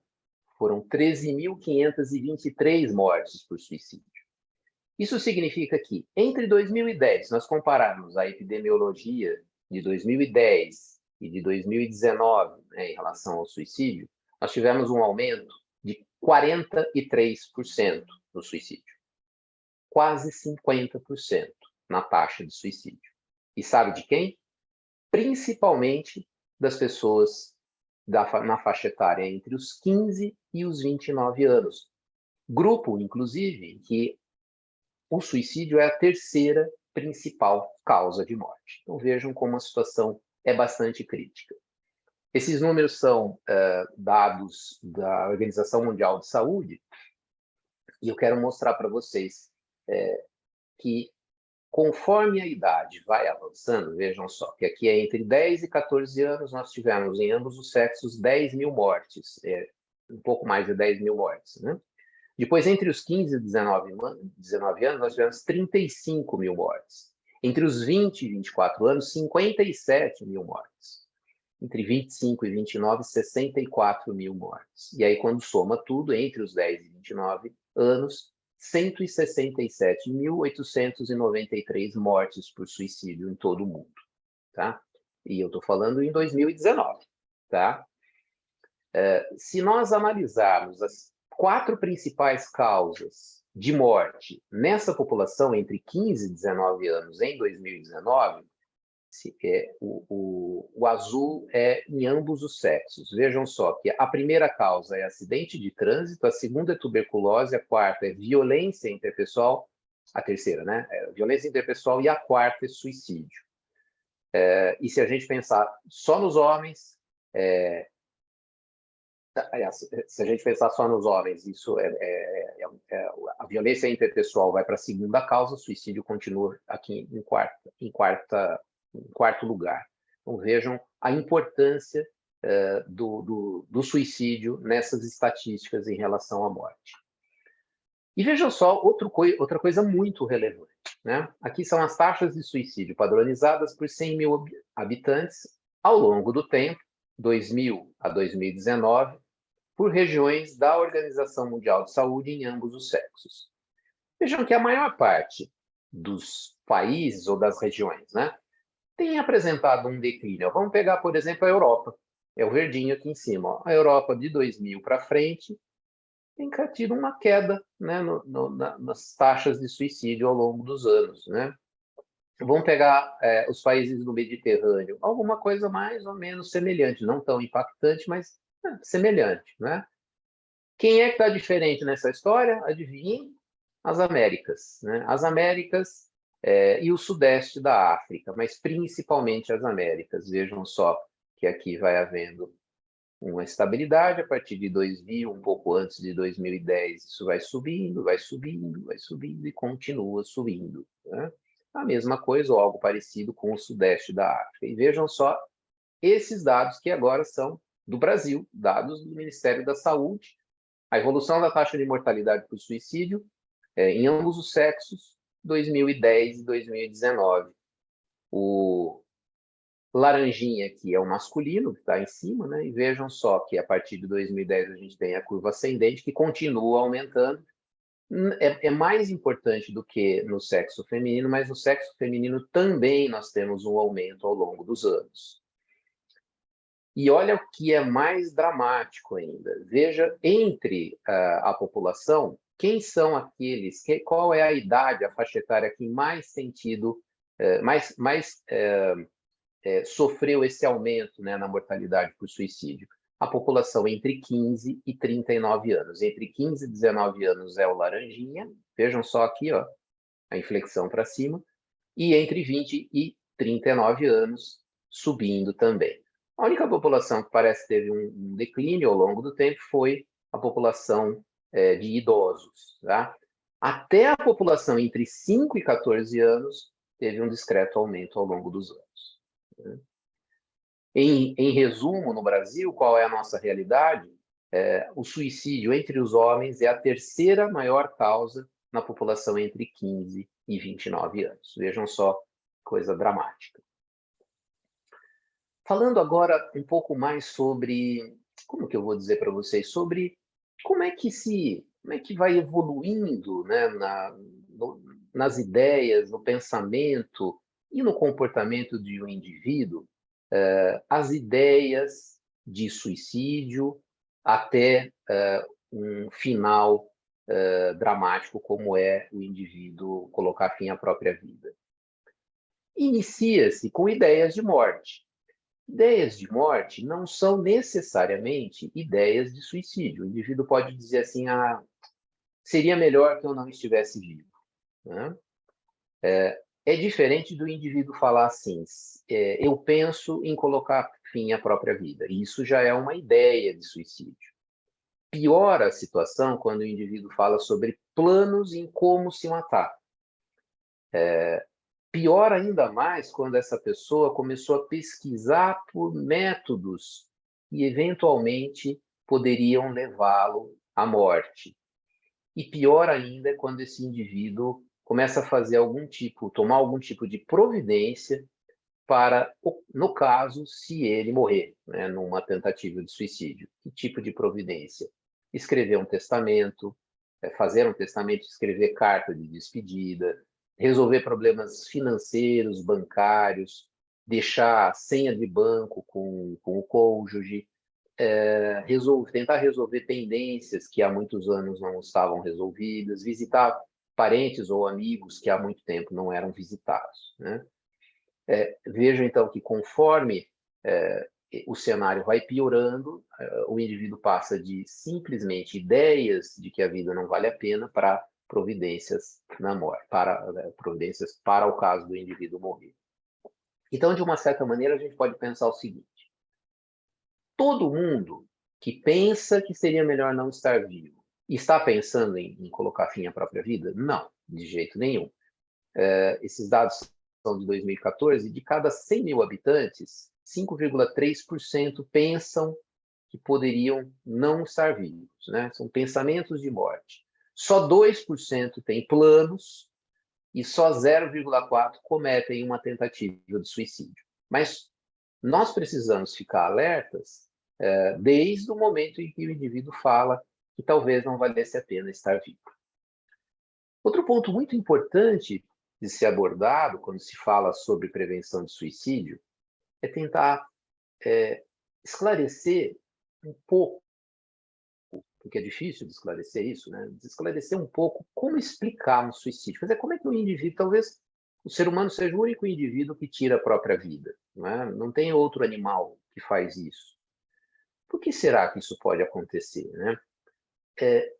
foram 13.523 mortes por suicídio. Isso significa que, entre 2010, nós compararmos a epidemiologia de 2010 e de 2019, né, em relação ao suicídio, nós tivemos um aumento de 43% no suicídio. Quase 50% na taxa de suicídio. E sabe de quem? Principalmente das pessoas na faixa etária entre os 15 e os 29 anos. Grupo, inclusive, que o suicídio é a terceira principal causa de morte. Então vejam como a situação é bastante crítica. Esses números são dados da Organização Mundial de Saúde, e eu quero mostrar para vocês que, conforme a idade vai avançando, vejam só, que aqui é entre 10 e 14 anos, nós tivemos em ambos os sexos 10 mil mortes, um pouco mais de 10 mil mortes, né? Depois, entre os 15 e 19 anos, nós tivemos 35 mil mortes. Entre os 20 e 24 anos, 57 mil mortes. Entre 25 e 29, 64 mil mortes. E aí, quando soma tudo, entre os 10 e 29 anos, 167.893 mortes por suicídio em todo o mundo, tá? E eu estou falando em 2019, tá? Se nós analisarmos as 4 principais causas de morte nessa população entre 15 e 19 anos em 2019, o azul é em ambos os sexos. Vejam só que a primeira causa é acidente de trânsito, a segunda é tuberculose, a quarta é violência interpessoal, a terceira, né? Violência interpessoal, e a quarta é suicídio. E se a gente pensar só nos homens, se a gente pensar só nos homens, isso a violência interpessoal vai para a segunda causa, o suicídio continua aqui em quarto lugar. Então vejam a importância do suicídio nessas estatísticas em relação à morte. E vejam só outra coisa muito relevante, né? Aqui são as taxas de suicídio padronizadas por 100 mil habitantes ao longo do tempo, 2000 a 2019, por regiões da Organização Mundial de Saúde em ambos os sexos. Vejam que a maior parte dos países ou das regiões, né, tem apresentado um declínio. Vamos pegar, por exemplo, a Europa. É o verdinho aqui em cima. Ó. A Europa de 2000 para frente tem tido uma queda, né, nas taxas de suicídio ao longo dos anos, né? Vamos pegar os países do Mediterrâneo, alguma coisa mais ou menos semelhante, não tão impactante, mas semelhante, né? Quem é que está diferente nessa história? Adivinhem? As Américas, né? As Américas e o sudeste da África, mas principalmente as Américas. Vejam só que aqui vai havendo uma estabilidade a partir de 2000, um pouco antes de 2010, isso vai subindo, vai subindo, vai subindo e continua subindo, né? A mesma coisa ou algo parecido com o sudeste da África. E vejam só esses dados que agora são do Brasil, dados do Ministério da Saúde, a evolução da taxa de mortalidade por suicídio em ambos os sexos, 2010 e 2019. O laranjinha aqui é o masculino, que está em cima, né? E vejam só que a partir de 2010 a gente tem a curva ascendente, que continua aumentando. É mais importante do que no sexo feminino, mas no sexo feminino também nós temos um aumento ao longo dos anos. E olha o que é mais dramático ainda. Veja, entre a população, quem são aqueles, qual é a idade, a faixa etária que mais tem tido, sofreu esse aumento, né, na mortalidade por suicídio? A população entre 15 e 39 anos. Entre 15 e 19 anos é o laranjinha, vejam só aqui, ó, a inflexão para cima, e entre 20 e 39 anos, subindo também. A única população que parece ter um declínio ao longo do tempo foi a população de idosos, tá? Até a população entre 5 e 14 anos teve um discreto aumento ao longo dos anos, né? Em resumo, no Brasil, qual é a nossa realidade? O suicídio entre os homens é a terceira maior causa na população entre 15 e 29 anos. Vejam só, coisa dramática. Falando agora um pouco mais sobre, como que eu vou dizer para vocês, sobre como é que vai evoluindo, né, nas ideias, no pensamento e no comportamento de um indivíduo, as ideias de suicídio até um final dramático, como é o indivíduo colocar fim à própria vida. Inicia-se com ideias de morte. Ideias de morte não são necessariamente ideias de suicídio. O indivíduo pode dizer assim, seria melhor que eu não estivesse vivo, né? É diferente do indivíduo falar assim, eu penso em colocar fim à própria vida. Isso já é uma ideia de suicídio. Piora a situação quando o indivíduo fala sobre planos em como se matar. Pior ainda mais quando essa pessoa começou a pesquisar por métodos que eventualmente poderiam levá-lo à morte. E pior ainda é quando esse indivíduo começa a fazer tomar algum tipo de providência para, no caso, se ele morrer, né, numa tentativa de suicídio. Que tipo de providência? Escrever um testamento, fazer um testamento, escrever carta de despedida, resolver problemas financeiros, bancários, deixar senha de banco com o cônjuge, tentar resolver pendências que há muitos anos não estavam resolvidas, visitar parentes ou amigos que há muito tempo não eram visitados, né? Vejam, então, que conforme o cenário vai piorando, o indivíduo passa de simplesmente ideias de que a vida não vale a pena para providências na morte, providências para o caso do indivíduo morrer. Então, de uma certa maneira, a gente pode pensar o seguinte: todo mundo que pensa que seria melhor não estar vivo está pensando em colocar fim à própria vida? Não, de jeito nenhum. Esses dados são de 2014, de cada 100 mil habitantes, 5,3% pensam que poderiam não estar vivos, né? São pensamentos de morte. Só 2% têm planos e só 0,4% cometem uma tentativa de suicídio. Mas nós precisamos ficar alertas desde o momento em que o indivíduo fala que talvez não valesse a pena estar vivo. Outro ponto muito importante de ser abordado quando se fala sobre prevenção de suicídio é tentar esclarecer um pouco, porque é difícil de esclarecer isso, né? De esclarecer um pouco como explicar um suicídio. Quer dizer, como é que o indivíduo, talvez o ser humano seja o único indivíduo que tira a própria vida, né? Não tem outro animal que faz isso. Por que será que isso pode acontecer, né?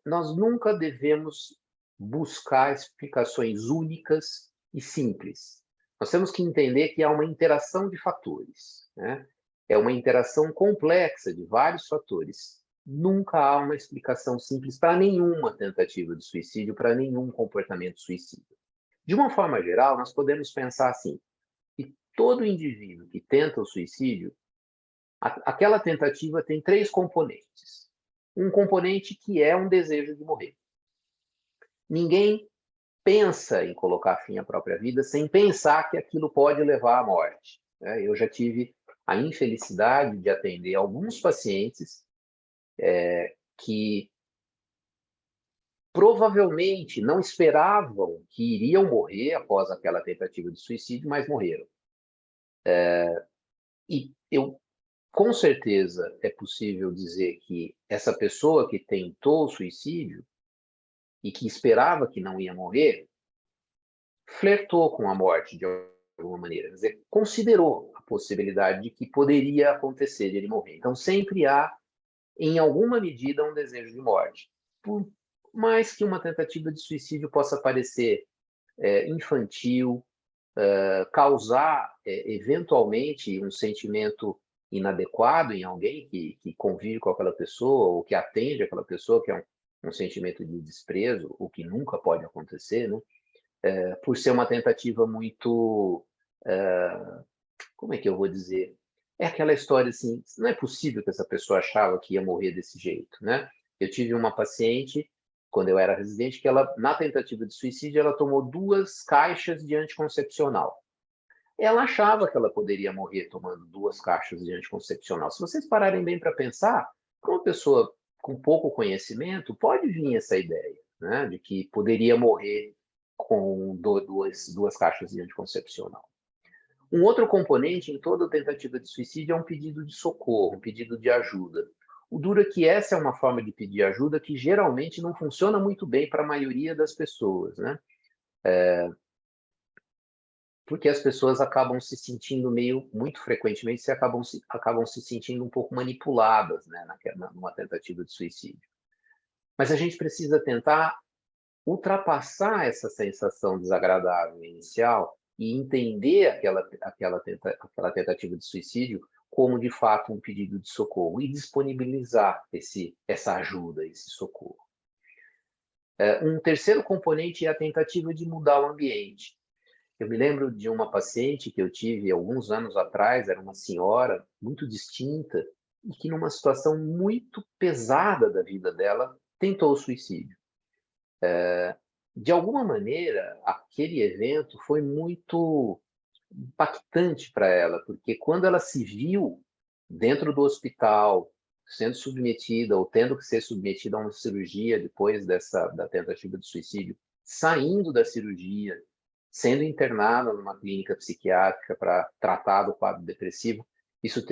Nós nunca devemos buscar explicações únicas e simples. Nós temos que entender que há uma interação de fatores, né? É uma interação complexa de vários fatores. Nunca há uma explicação simples para nenhuma tentativa de suicídio, para nenhum comportamento suicida. De uma forma geral, nós podemos pensar assim, que todo indivíduo que tenta o suicídio, aquela tentativa tem 3 componentes. Um componente que é um desejo de morrer. Ninguém pensa em colocar fim à própria vida sem pensar que aquilo pode levar à morte, né? Eu já tive a infelicidade de atender alguns pacientes que provavelmente não esperavam que iriam morrer após aquela tentativa de suicídio, mas morreram. E com certeza é possível dizer que essa pessoa que tentou o suicídio e que esperava que não ia morrer, flertou com a morte de alguma maneira, quer dizer, considerou a possibilidade de que poderia acontecer de ele morrer. Então, sempre há, em alguma medida, um desejo de morte. Por mais que uma tentativa de suicídio possa parecer infantil, causar eventualmente um sentimento inadequado em alguém que convive com aquela pessoa ou que atende aquela pessoa, que é um sentimento de desprezo, o que nunca pode acontecer, né? Por ser uma tentativa muito, como é que eu vou dizer? É aquela história assim, não é possível que essa pessoa achava que ia morrer desse jeito, né? Eu tive uma paciente, quando eu era residente, que ela, na tentativa de suicídio, ela tomou 2 caixas de anticoncepcional. Ela achava que ela poderia morrer tomando 2 caixas de anticoncepcional. Se vocês pararem bem para pensar, para uma pessoa com pouco conhecimento, pode vir essa ideia, né, de que poderia morrer com 2 caixas de anticoncepcional. Um outro componente em toda tentativa de suicídio é um pedido de socorro, um pedido de ajuda. O duro é que essa é uma forma de pedir ajuda que geralmente não funciona muito bem para a maioria das pessoas, né? Porque as pessoas acabam se sentindo muito frequentemente, acabam se sentindo um pouco manipuladas, né, numa tentativa de suicídio. Mas a gente precisa tentar ultrapassar essa sensação desagradável inicial e entender aquela tentativa de suicídio como, de fato, um pedido de socorro e disponibilizar essa ajuda, esse socorro. Um terceiro componente é a tentativa de mudar o ambiente. Eu me lembro de uma paciente que eu tive alguns anos atrás, era uma senhora muito distinta e que, numa situação muito pesada da vida dela, tentou o suicídio. De alguma maneira, aquele evento foi muito impactante para ela, porque quando ela se viu dentro do hospital, sendo submetida ou tendo que ser submetida a uma cirurgia depois da tentativa de suicídio, saindo da cirurgia, sendo internada numa clínica psiquiátrica para tratar do quadro depressivo, isso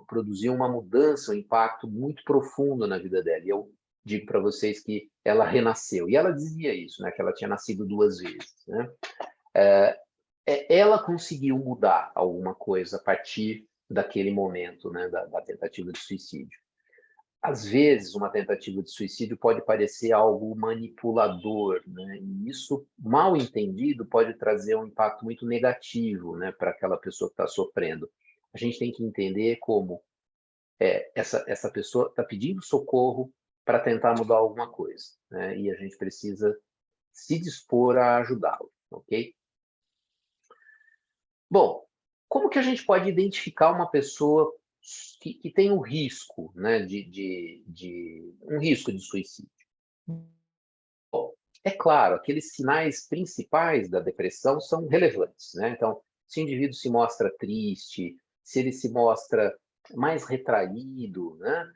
produziu uma mudança, um impacto muito profundo na vida dela. E eu digo para vocês que ela renasceu. E ela dizia isso, né, que ela tinha nascido 2 vezes, né? Ela conseguiu mudar alguma coisa a partir daquele momento, né, da tentativa de suicídio. Às vezes, uma tentativa de suicídio pode parecer algo manipulador, né? E isso, mal entendido, pode trazer um impacto muito negativo, né, para aquela pessoa que está sofrendo. A gente tem que entender como essa pessoa está pedindo socorro para tentar mudar alguma coisa, né? E a gente precisa se dispor a ajudá-lo, ok? Bom, como que a gente pode identificar uma pessoa que tem um risco, né, um risco de suicídio? Bom, é claro, aqueles sinais principais da depressão são relevantes, né? Então, se o indivíduo se mostra triste, se ele se mostra mais retraído, né?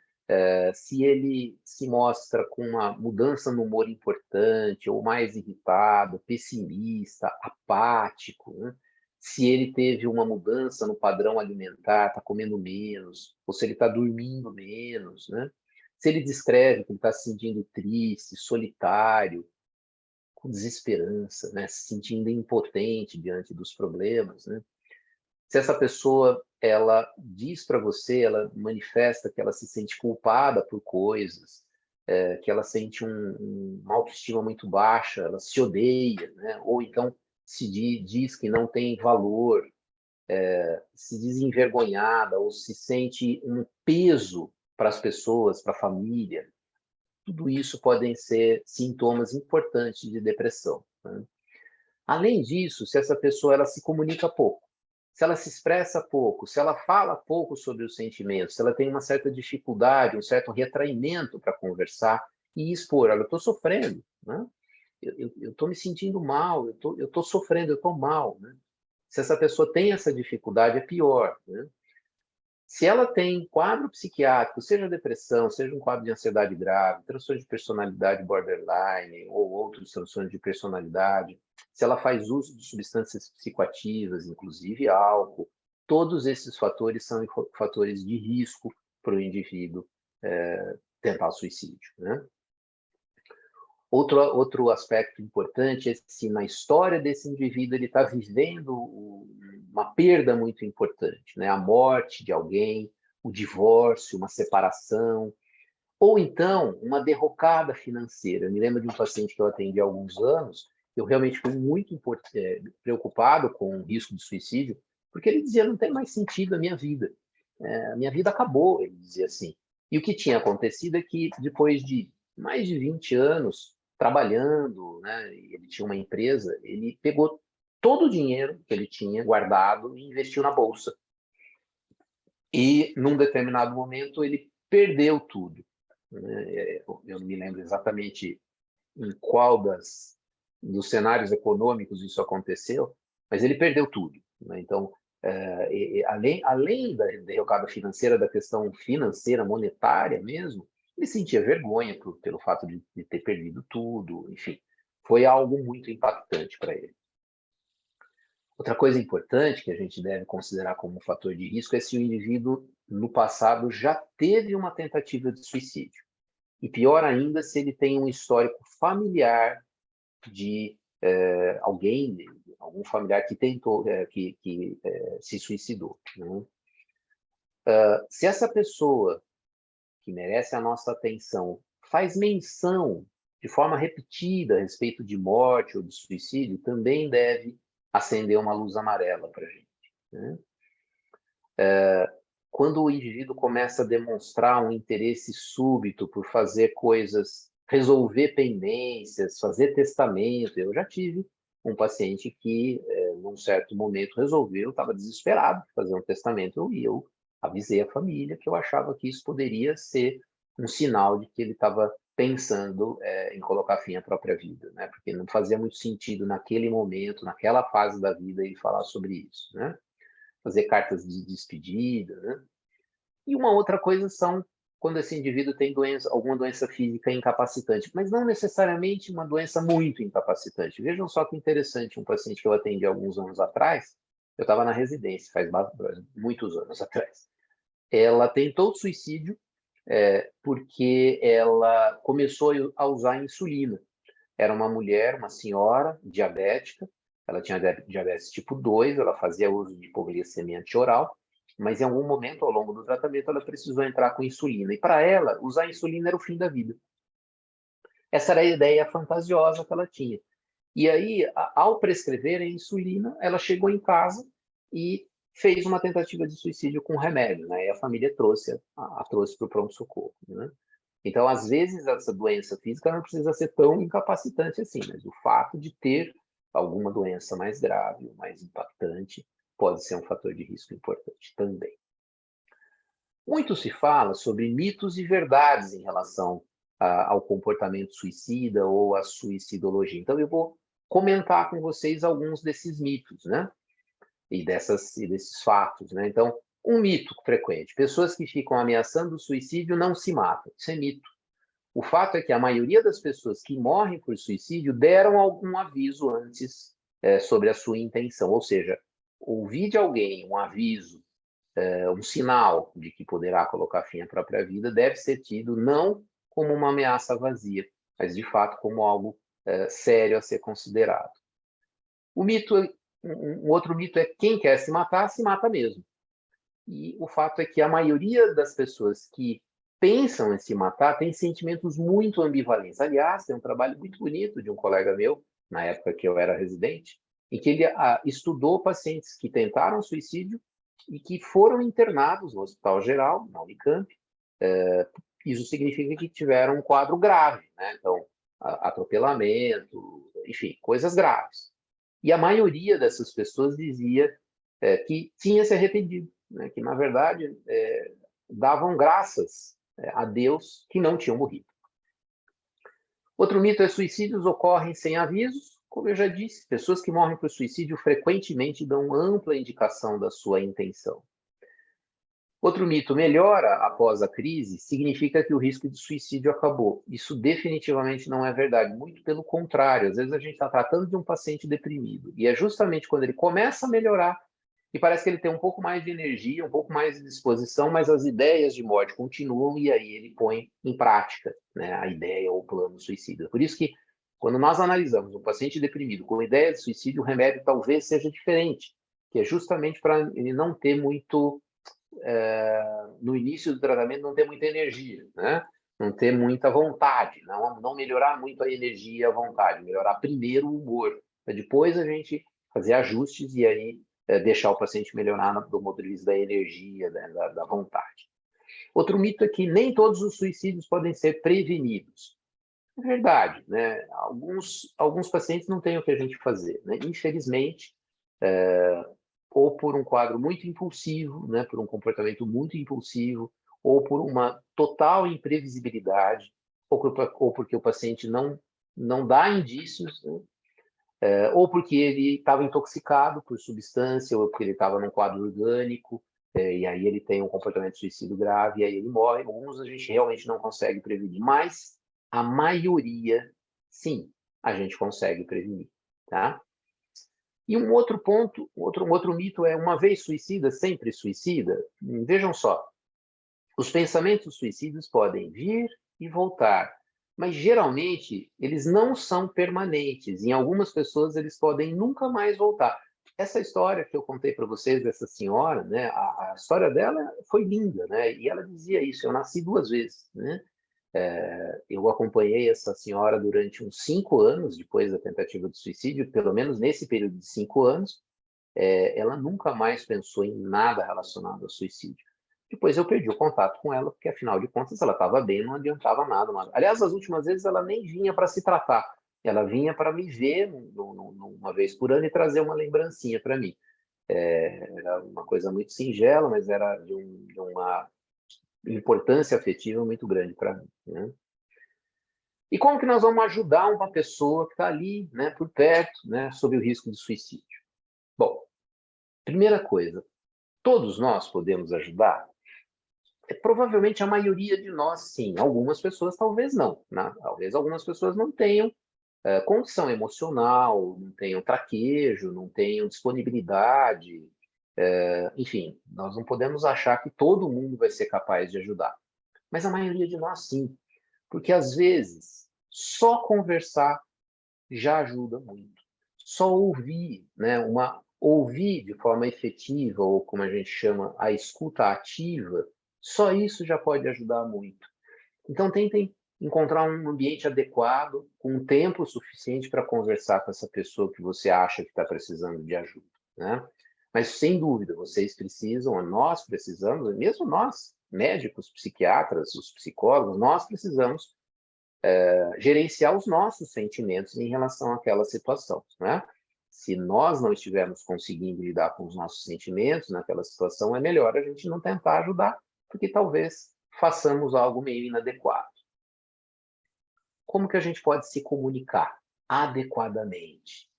Se ele se mostra com uma mudança no humor importante, ou mais irritado, pessimista, apático, né? Se ele teve uma mudança no padrão alimentar, está comendo menos, ou se ele está dormindo menos, né? Se ele descreve que ele está se sentindo triste, solitário, com desesperança, né? Se sentindo impotente diante dos problemas, né? Se essa pessoa ela diz para você, ela manifesta que ela se sente culpada por coisas, que ela sente uma autoestima muito baixa, ela se odeia, né? Ou então diz que não tem valor, se diz envergonhada ou se sente um peso para as pessoas, para a família, tudo isso podem ser sintomas importantes de depressão, né? Além disso, se essa pessoa ela se comunica pouco, se ela se expressa pouco, se ela fala pouco sobre os sentimentos, se ela tem uma certa dificuldade, um certo retraimento para conversar e expor, olha, eu estou sofrendo, né? Eu estou me sentindo mal, eu estou sofrendo, eu estou mal, né? Se essa pessoa tem essa dificuldade, é pior, né? Se ela tem quadro psiquiátrico, seja depressão, seja um quadro de ansiedade grave, transtorno de personalidade borderline ou outros transtornos de personalidade, se ela faz uso de substâncias psicoativas, inclusive álcool, todos esses fatores são fatores de risco para o indivíduo tentar suicídio, né? Outro aspecto importante é se na história desse indivíduo ele está vivendo uma perda muito importante, né? A morte de alguém, o divórcio, uma separação, ou então uma derrocada financeira. Eu me lembro de um paciente que eu atendi há alguns anos, eu realmente fui muito preocupado com o risco de suicídio, porque ele dizia, não tem mais sentido a minha vida. A minha vida acabou, ele dizia assim. E o que tinha acontecido é que depois de mais de 20 anos trabalhando, né, ele tinha uma empresa, ele pegou todo o dinheiro que ele tinha guardado e investiu na bolsa. E, num determinado momento, ele perdeu tudo, né? Eu não me lembro exatamente em qual dos cenários econômicos isso aconteceu, mas ele perdeu tudo, né? Então, além da derrocada financeira, da questão financeira, monetária mesmo, ele sentia vergonha pelo fato de ter perdido tudo, enfim, foi algo muito impactante para ele. Outra coisa importante que a gente deve considerar como um fator de risco é se o indivíduo, no passado, já teve uma tentativa de suicídio. E pior ainda, se ele tem um histórico familiar de algum familiar que tentou, que se suicidou, né? Se essa pessoa que merece a nossa atenção faz menção de forma repetida a respeito de morte ou de suicídio, também deve acender uma luz amarela para a gente, né? Quando o indivíduo começa a demonstrar um interesse súbito por fazer coisas, resolver pendências, fazer testamento, eu já tive um paciente que, num certo momento, resolveu, estava desesperado de fazer um testamento, e eu avisei a família que eu achava que isso poderia ser um sinal de que ele estava pensando em colocar fim à própria vida, né? Porque não fazia muito sentido naquele momento, naquela fase da vida, ele falar sobre isso, né? Fazer cartas de despedida, né? E uma outra coisa são quando esse indivíduo tem alguma doença física incapacitante, mas não necessariamente uma doença muito incapacitante. Vejam só que interessante, um paciente que eu atendi alguns anos atrás, eu estava na residência, faz muitos anos atrás. Ela tentou suicídio porque ela começou a usar insulina. Era uma mulher, uma senhora, diabética, ela tinha diabetes tipo 2, ela fazia uso de hipoglicemia antioral, mas em algum momento ao longo do tratamento ela precisou entrar com insulina. E para ela, usar insulina era o fim da vida. Essa era a ideia fantasiosa que ela tinha. E aí, ao prescrever a insulina, ela chegou em casa e fez uma tentativa de suicídio com remédio, né? E a família trouxe para o pronto-socorro, né? Então, às vezes, essa doença física não precisa ser tão incapacitante assim, mas o fato de ter alguma doença mais grave, mais impactante, pode ser um fator de risco importante também. Muito se fala sobre mitos e verdades em relação ao comportamento suicida ou à suicidologia. Então, eu vou comentar com vocês alguns desses mitos, né? E desses fatos, né? Então, um mito frequente: pessoas que ficam ameaçando o suicídio não se matam. Isso é mito. O fato é que a maioria das pessoas que morrem por suicídio deram algum aviso antes sobre a sua intenção, ou seja, ouvir de alguém um aviso, um sinal de que poderá colocar fim à própria vida, deve ser tido não como uma ameaça vazia, mas de fato como algo sério a ser considerado. Um outro mito é: quem quer se mata mesmo. E o fato é que a maioria das pessoas que pensam em se matar tem sentimentos muito ambivalentes. Aliás, tem um trabalho muito bonito de um colega meu, na época que eu era residente, em que ele estudou pacientes que tentaram suicídio e que foram internados no Hospital Geral, na Unicamp. Isso significa que tiveram um quadro grave, né? Então, atropelamento, enfim, coisas graves. E a maioria dessas pessoas dizia que tinha se arrependido, né? Que, na verdade, davam graças a Deus que não tinham morrido. Outro mito é: suicídios ocorrem sem avisos. Como eu já disse, pessoas que morrem por suicídio frequentemente dão ampla indicação da sua intenção. Outro mito: melhora após a crise significa que o risco de suicídio acabou. Isso definitivamente não é verdade, muito pelo contrário. Às vezes a gente está tratando de um paciente deprimido, e é justamente quando ele começa a melhorar, e parece que ele tem um pouco mais de energia, um pouco mais de disposição, mas as ideias de morte continuam, e aí ele põe em prática, né, a ideia ou o plano suicida. Por isso que, quando nós analisamos um paciente deprimido com ideia de suicídio, o remédio talvez seja diferente, que é justamente para ele não ter muito... no início do tratamento, não ter muita energia, né? Não ter muita vontade, não melhorar muito a energia e a vontade, melhorar primeiro o humor, para depois a gente fazer ajustes e aí deixar o paciente melhorar do ponto de vista da energia, da vontade. Outro mito é que nem todos os suicídios podem ser prevenidos. É verdade, né? Alguns pacientes não têm o que a gente fazer, né? Infelizmente, ou por um quadro muito impulsivo, né, por um comportamento muito impulsivo, ou por uma total imprevisibilidade, ou porque o paciente não dá indícios, né, ou porque ele estava intoxicado por substância, ou porque ele estava num quadro orgânico, e aí ele tem um comportamento suicídio grave, e aí ele morre. Alguns a gente realmente não consegue prevenir, mas a maioria, sim, a gente consegue prevenir, tá? E um outro ponto, um outro mito é: uma vez suicida, sempre suicida. Vejam só, os pensamentos suicidas podem vir e voltar, mas geralmente eles não são permanentes. Em algumas pessoas eles podem nunca mais voltar. Essa história que eu contei para vocês dessa senhora, né, a história dela foi linda, né? E ela dizia isso: eu nasci 2 vezes, né? Eu acompanhei essa senhora durante uns 5 anos depois da tentativa de suicídio, pelo menos nesse período de 5 anos, ela nunca mais pensou em nada relacionado ao suicídio. Depois eu perdi o contato com ela, porque afinal de contas ela estava bem, não adiantava nada. Aliás, as últimas vezes ela nem vinha para se tratar, ela vinha para me ver uma vez por ano e trazer uma lembrancinha para mim. Era uma coisa muito singela, mas era de uma importância afetiva muito grande para mim, né? E como que nós vamos ajudar uma pessoa que está ali, né, por perto, né, sob o risco de suicídio? Bom, primeira coisa, todos nós podemos ajudar? Provavelmente a maioria de nós, sim. Algumas pessoas talvez não, né? Talvez algumas pessoas não tenham condição emocional, não tenham traquejo, não tenham disponibilidade. Enfim, nós não podemos achar que todo mundo vai ser capaz de ajudar. Mas a maioria de nós, sim. Porque, às vezes, só conversar já ajuda muito. Só ouvir, né? Ouvir de forma efetiva, ou como a gente chama, a escuta ativa, só isso já pode ajudar muito. Então, tentem encontrar um ambiente adequado, com tempo suficiente para conversar com essa pessoa que você acha que está precisando de ajuda, né? Mas, sem dúvida, vocês precisam, nós precisamos, mesmo nós, médicos, psiquiatras, os psicólogos, nós precisamos gerenciar os nossos sentimentos em relação àquela situação, né? Se nós não estivermos conseguindo lidar com os nossos sentimentos naquela situação, é melhor a gente não tentar ajudar, porque talvez façamos algo meio inadequado. Como que a gente pode se comunicar adequadamente?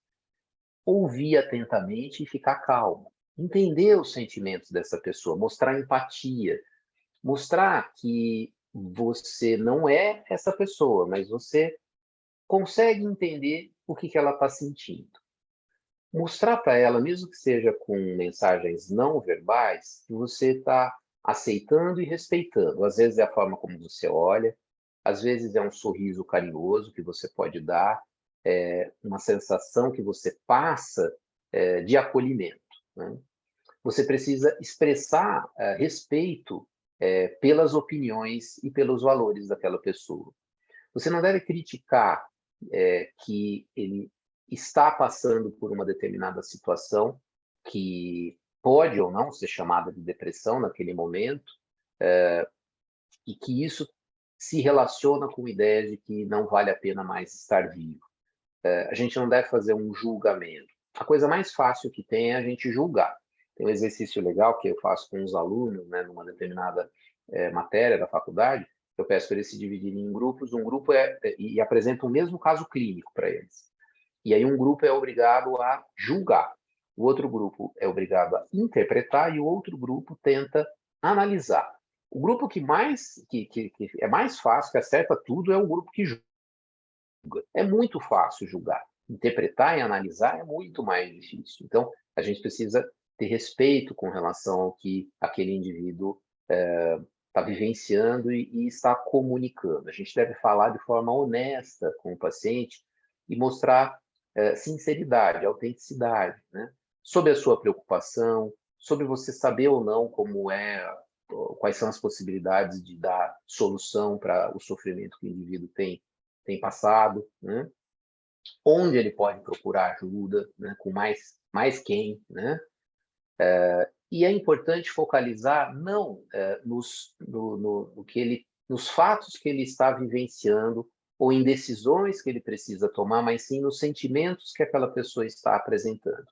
Ouvir atentamente e ficar calmo. Entender os sentimentos dessa pessoa, mostrar empatia, mostrar que você não é essa pessoa, mas você consegue entender o que ela está sentindo. Mostrar para ela, mesmo que seja com mensagens não verbais, que você está aceitando e respeitando. Às vezes é a forma como você olha, às vezes é um sorriso carinhoso que você pode dar, uma sensação que você passa de acolhimento, né? Você precisa expressar respeito pelas opiniões e pelos valores daquela pessoa. Você não deve criticar que ele está passando por uma determinada situação que pode ou não ser chamada de depressão naquele momento, e que isso se relaciona com a ideia de que não vale a pena mais estar vivo. A gente não deve fazer um julgamento. A coisa mais fácil que tem é a gente julgar. Tem um exercício legal que eu faço com os alunos, né, numa determinada matéria da faculdade. Eu peço para eles se dividirem em grupos. Um grupo e apresento o mesmo caso clínico para eles. E aí um grupo é obrigado a julgar. O outro grupo é obrigado a interpretar e o outro grupo tenta analisar. O grupo que é mais fácil, que acerta tudo, é o grupo que julga. É muito fácil julgar. Interpretar e analisar é muito mais difícil. Então, a gente precisa ter respeito com relação ao que aquele indivíduo está vivenciando e está comunicando. A gente deve falar de forma honesta com o paciente e mostrar sinceridade, autenticidade, né? Sobre a sua preocupação, sobre você saber ou não quais são as possibilidades de dar solução para o sofrimento que o indivíduo tem passado, né? Onde ele pode procurar ajuda, né? Com mais quem, né? E é importante focalizar não nos fatos que ele está vivenciando ou em decisões que ele precisa tomar, mas sim nos sentimentos que aquela pessoa está apresentando.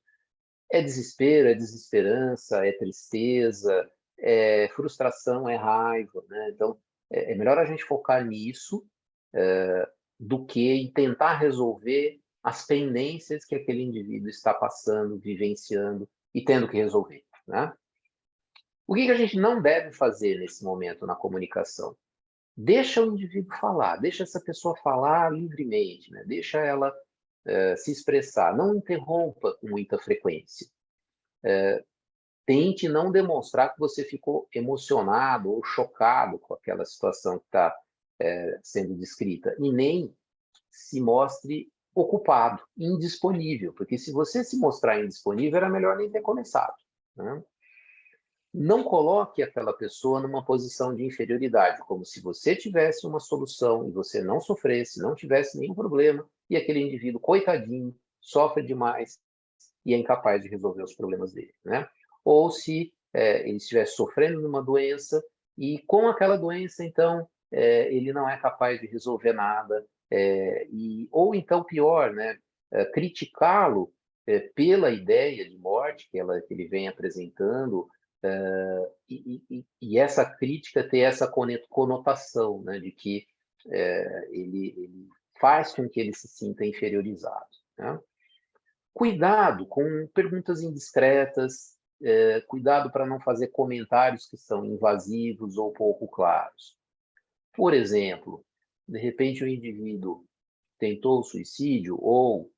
É desespero, é desesperança, é tristeza, é frustração, é raiva, né? Então, é melhor a gente focar nisso do que em tentar resolver as pendências que aquele indivíduo está passando, vivenciando e tendo que resolver, né? O que a gente não deve fazer nesse momento na comunicação? Deixa o indivíduo falar, deixa essa pessoa falar livremente, né? Deixa ela se expressar, não interrompa com muita frequência. Tente não demonstrar que você ficou emocionado ou chocado com aquela situação que está sendo descrita, e nem se mostre ocupado, indisponível, porque se você se mostrar indisponível, era melhor nem ter começado, né? Não coloque aquela pessoa numa posição de inferioridade, como se você tivesse uma solução e você não sofresse, não tivesse nenhum problema, e aquele indivíduo, coitadinho, sofre demais e é incapaz de resolver os problemas dele, né? Ou se ele estivesse sofrendo de uma doença e com aquela doença, então, ele não é capaz de resolver nada, ou então, pior, né? Criticá-lo pela ideia de morte que ele vem apresentando, e essa crítica ter essa conotação, né, de que ele faz com que ele se sinta inferiorizado, né? Cuidado com perguntas indiscretas, cuidado para não fazer comentários que são invasivos ou pouco claros. Por exemplo, de repente o indivíduo tentou o suicídio ou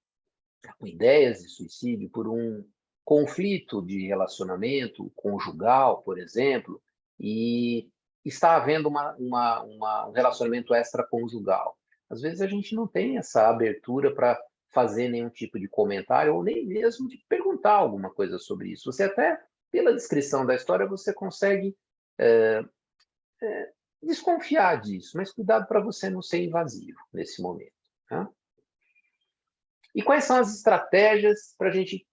com ideias de suicídio por um conflito de relacionamento conjugal, por exemplo, e está havendo um relacionamento extraconjugal. Às vezes a gente não tem essa abertura para fazer nenhum tipo de comentário ou nem mesmo de perguntar alguma coisa sobre isso. Você até, pela descrição da história, você consegue desconfiar disso, mas cuidado para você não ser invasivo nesse momento, tá? E quais são as estratégias para a gente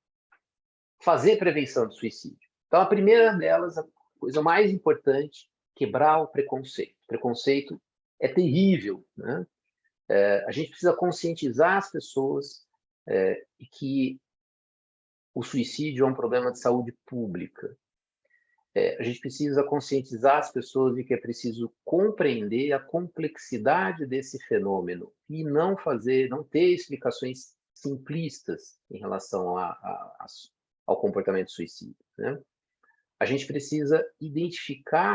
fazer prevenção de suicídio? Então, a primeira delas, a coisa mais importante, quebrar o preconceito. O preconceito é terrível, né? A gente precisa conscientizar as pessoas que o suicídio é um problema de saúde pública. A gente precisa conscientizar as pessoas de que é preciso compreender a complexidade desse fenômeno e não ter explicações simplistas em relação ao comportamento suicida, né? A gente precisa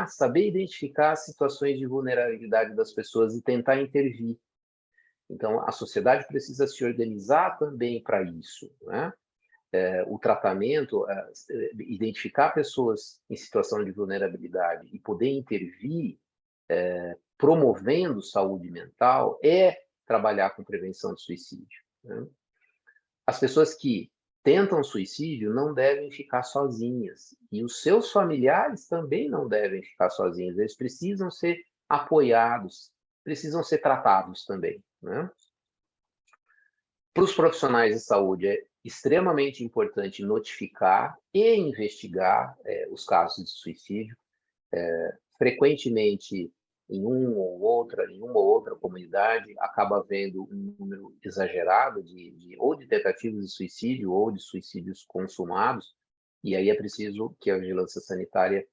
saber identificar as situações de vulnerabilidade das pessoas e tentar intervir. Então, a sociedade precisa se organizar também para isso, né? O tratamento, identificar pessoas em situação de vulnerabilidade e poder intervir, promovendo saúde mental, é trabalhar com prevenção de suicídio, né? As pessoas que tentam suicídio não devem ficar sozinhas, e os seus familiares também não devem ficar sozinhos, eles precisam ser apoiados, precisam ser tratados também, né? Para os profissionais de saúde, é extremamente importante notificar e investigar os casos de suicídio. Frequentemente, em uma ou outra comunidade, acaba havendo um número exagerado ou de tentativas de suicídio ou de suicídios consumados, e aí é preciso que a vigilância sanitária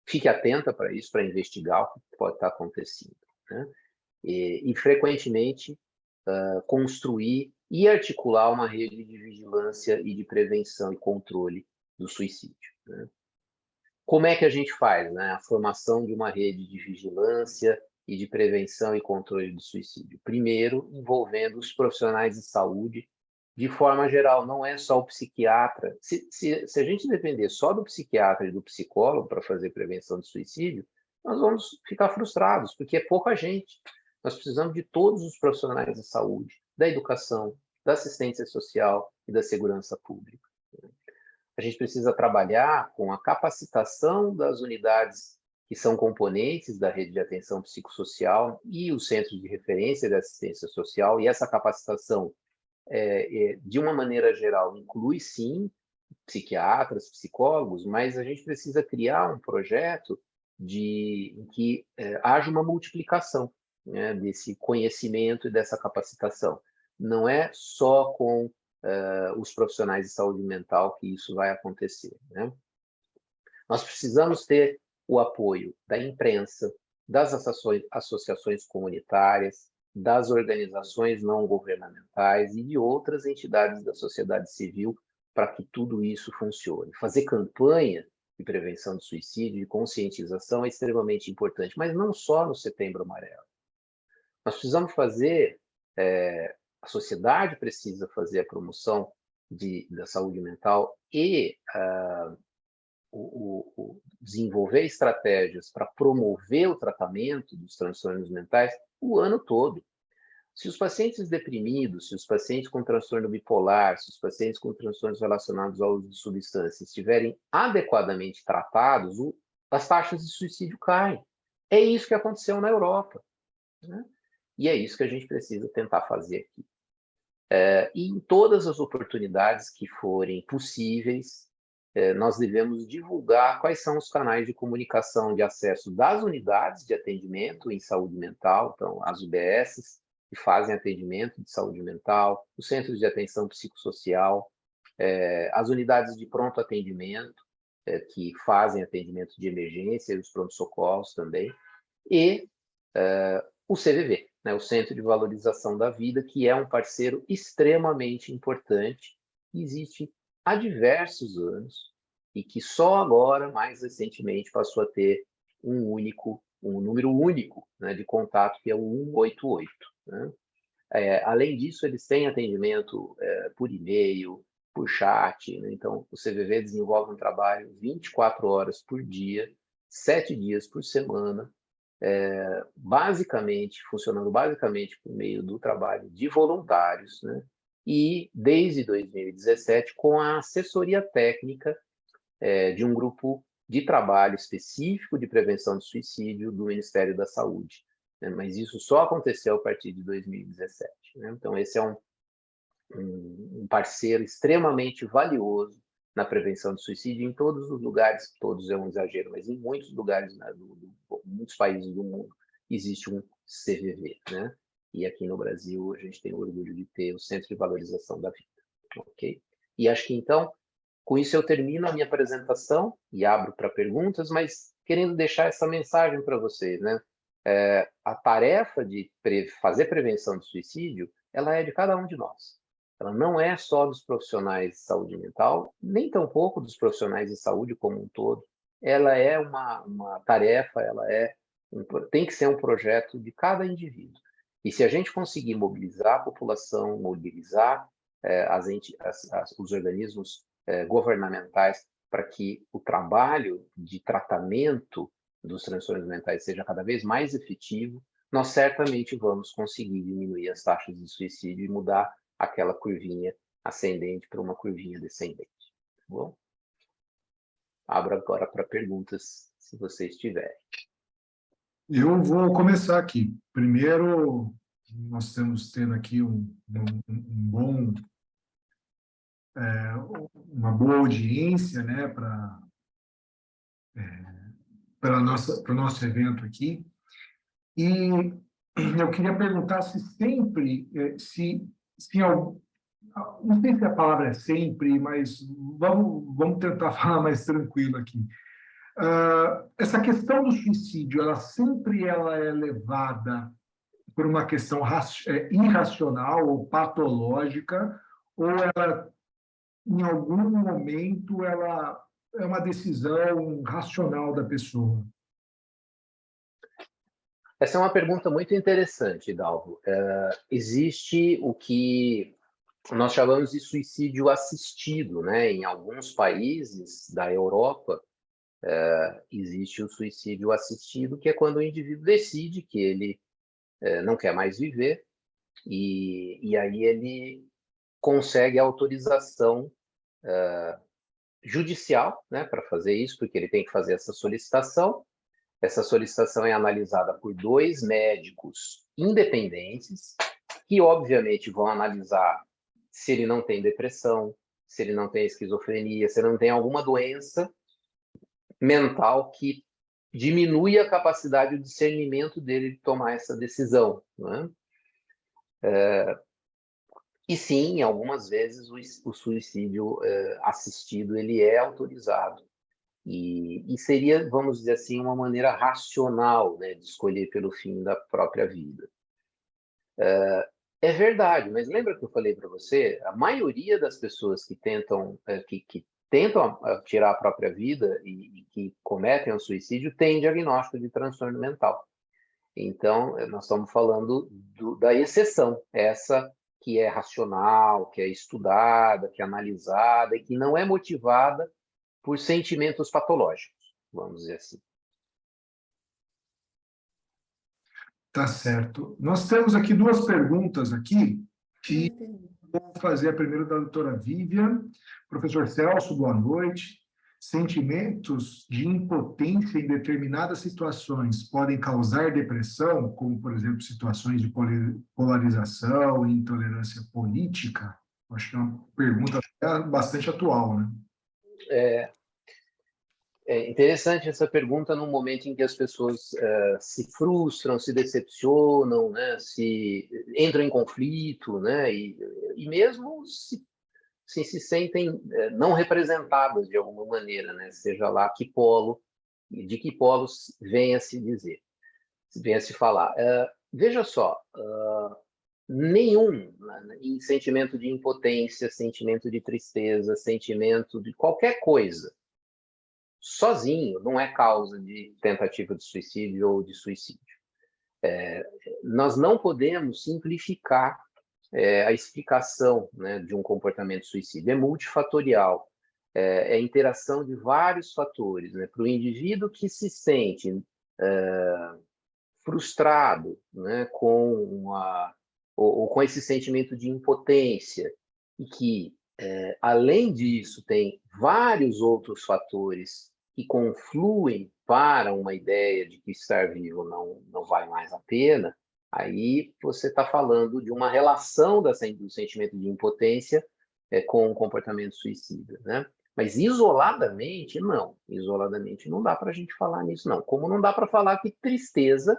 fique atenta para isso, para investigar o que pode estar acontecendo, né? E frequentemente, construir e articular uma rede de vigilância e de prevenção e controle do suicídio, né? Como é que a gente faz, né? A formação de uma rede de vigilância e de prevenção e controle do suicídio. Primeiro, envolvendo os profissionais de saúde, de forma geral, não é só o psiquiatra. Se a gente depender só do psiquiatra e do psicólogo para fazer prevenção de suicídio, nós vamos ficar frustrados, porque é pouca gente. Nós precisamos de todos os profissionais de saúde, da educação, da assistência social e da segurança pública. A gente precisa trabalhar com a capacitação das unidades que são componentes da rede de atenção psicossocial e os centros de referência de assistência social, e essa capacitação, de uma maneira geral, inclui, sim, psiquiatras, psicólogos, mas a gente precisa criar um projeto em que haja uma multiplicação, né, desse conhecimento e dessa capacitação. Não é só com os profissionais de saúde mental que isso vai acontecer, né? Nós precisamos ter o apoio da imprensa, das associações comunitárias, das organizações não governamentais e de outras entidades da sociedade civil para que tudo isso funcione. Fazer campanha de prevenção de suicídio, de conscientização é extremamente importante, mas não só no Setembro Amarelo. Nós precisamos fazer, a sociedade precisa fazer a promoção da saúde mental e desenvolver estratégias para promover o tratamento dos transtornos mentais o ano todo. Se os pacientes deprimidos, se os pacientes com transtorno bipolar, se os pacientes com transtornos relacionados ao uso de substâncias estiverem adequadamente tratados, as taxas de suicídio caem. É isso que aconteceu na Europa, né? E é isso que a gente precisa tentar fazer aqui. E em todas as oportunidades que forem possíveis, nós devemos divulgar quais são os canais de comunicação de acesso das unidades de atendimento em saúde mental, então as UBSs, que fazem atendimento de saúde mental, os centros de atenção psicossocial, as unidades de pronto atendimento, que fazem atendimento de emergência, e os pronto-socorros também, e o CVV, né, o Centro de Valorização da Vida, que é um parceiro extremamente importante, que existe há diversos anos e que só agora, mais recentemente, passou a ter um número único, né, de contato, que é o 188. Né? Além disso, eles têm atendimento por e-mail, por chat, né? Então o CVV desenvolve um trabalho 24 horas por dia, 7 dias por semana, funcionando basicamente por meio do trabalho de voluntários, né? E desde 2017 com a assessoria técnica de um grupo de trabalho específico de prevenção de suicídio do Ministério da Saúde, né? Mas isso só aconteceu a partir de 2017, né? Então esse é um parceiro extremamente valioso na prevenção de suicídio em todos os lugares, todos é um exagero, mas em muitos lugares, né, muitos países do mundo, existe um CVV, né? E aqui no Brasil a gente tem o orgulho de ter o Centro de Valorização da Vida, ok? E acho que então, com isso eu termino a minha apresentação e abro para perguntas, mas querendo deixar essa mensagem para vocês, né? A tarefa de fazer prevenção de suicídio, ela é de cada um de nós. Ela não é só dos profissionais de saúde mental, nem tampouco dos profissionais de saúde como um todo. Ela é uma tarefa, tem que ser um projeto de cada indivíduo. E se a gente conseguir mobilizar a população, mobilizar os organismos governamentais para que o trabalho de tratamento dos transtornos mentais seja cada vez mais efetivo, nós certamente vamos conseguir diminuir as taxas de suicídio e mudar aquela curvinha ascendente para uma curvinha descendente. Tá bom? Abro agora para perguntas, se vocês tiverem.
Eu vou começar aqui. Primeiro, nós estamos tendo aqui uma boa audiência, né, para o nosso evento aqui. E eu queria perguntar se sempre, não sei se a palavra é sempre, mas vamos tentar falar mais tranquilo aqui. Essa questão do suicídio, ela é levada por uma questão irracional ou patológica, ou ela, em algum momento, ela é uma decisão racional da pessoa?
Essa é uma pergunta muito interessante, Dalvo. Existe o que nós chamamos de suicídio assistido, né? Em alguns países da Europa, existe o suicídio assistido, que é quando o indivíduo decide que ele não quer mais viver, e aí ele consegue a autorização judicial, né, para fazer isso, porque ele tem que fazer essa solicitação. Essa solicitação é analisada por 2 médicos independentes, que obviamente vão analisar se ele não tem depressão, se ele não tem esquizofrenia, se ele não tem alguma doença mental que diminui a capacidade de discernimento dele de tomar essa decisão, né? E sim, algumas vezes o suicídio assistido ele é autorizado. E seria, vamos dizer assim, uma maneira racional, né, de escolher pelo fim da própria vida. É verdade, mas lembra que eu falei para você? A maioria das pessoas que tentam tirar a própria vida e que cometem o suicídio tem diagnóstico de transtorno mental. Então, nós estamos falando da exceção, essa que é racional, que é estudada, que é analisada e que não é motivada por sentimentos patológicos, vamos dizer assim.
Tá certo. Nós temos aqui 2 perguntas aqui, e vou fazer a primeira da doutora Vivian. Professor Celso, boa noite. Sentimentos de impotência em determinadas situações podem causar depressão, como, por exemplo, situações de polarização e intolerância política? Acho que é uma pergunta bastante atual, né?
É interessante essa pergunta num momento em que as pessoas se frustram, se decepcionam, né, se entram em conflito, né, e mesmo se sentem não representadas de alguma maneira, né, seja lá de que polos venha a se dizer, venha a se falar. Veja só, nenhum sentimento de impotência, sentimento de tristeza, sentimento de qualquer coisa, sozinho não é causa de tentativa de suicídio ou de suicídio. Nós não podemos simplificar a explicação, né, de um comportamento suicida. É multifatorial, é a interação de vários fatores, né? Para o indivíduo que se sente frustrado, né, com esse sentimento de impotência, e que, além disso, tem vários outros fatores que confluem para uma ideia de que estar vivo não vale mais a pena, aí você está falando de uma relação do sentimento de impotência com o comportamento suicida, né? Mas isoladamente, não. Isoladamente não dá para a gente falar nisso, não. Como não dá para falar que tristeza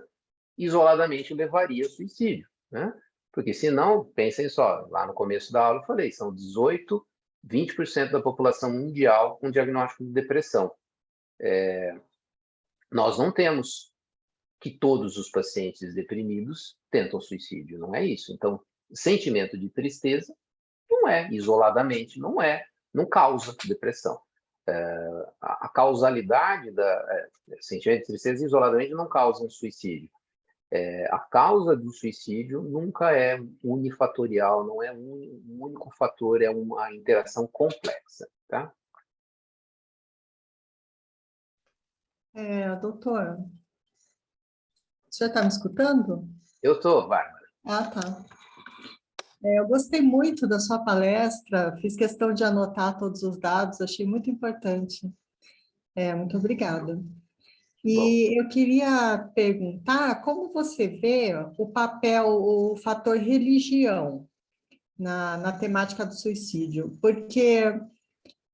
isoladamente levaria ao suicídio, né? Porque senão, pensem só, lá no começo da aula eu falei, são 20% da população mundial com diagnóstico de depressão. Nós não temos que todos os pacientes deprimidos tentam suicídio, não é isso. Então, sentimento de tristeza não é, isoladamente, não causa depressão. A causalidade sentimento de tristeza isoladamente não causa um suicídio. A causa do suicídio nunca é unifatorial, não é um único fator, é uma interação complexa, tá?
Doutor, o senhor está me escutando?
Eu estou, Bárbara.
Ah, tá. Eu gostei muito da sua palestra, fiz questão de anotar todos os dados, achei muito importante. Muito obrigada. E eu queria perguntar como você vê o papel, o fator religião na temática do suicídio, porque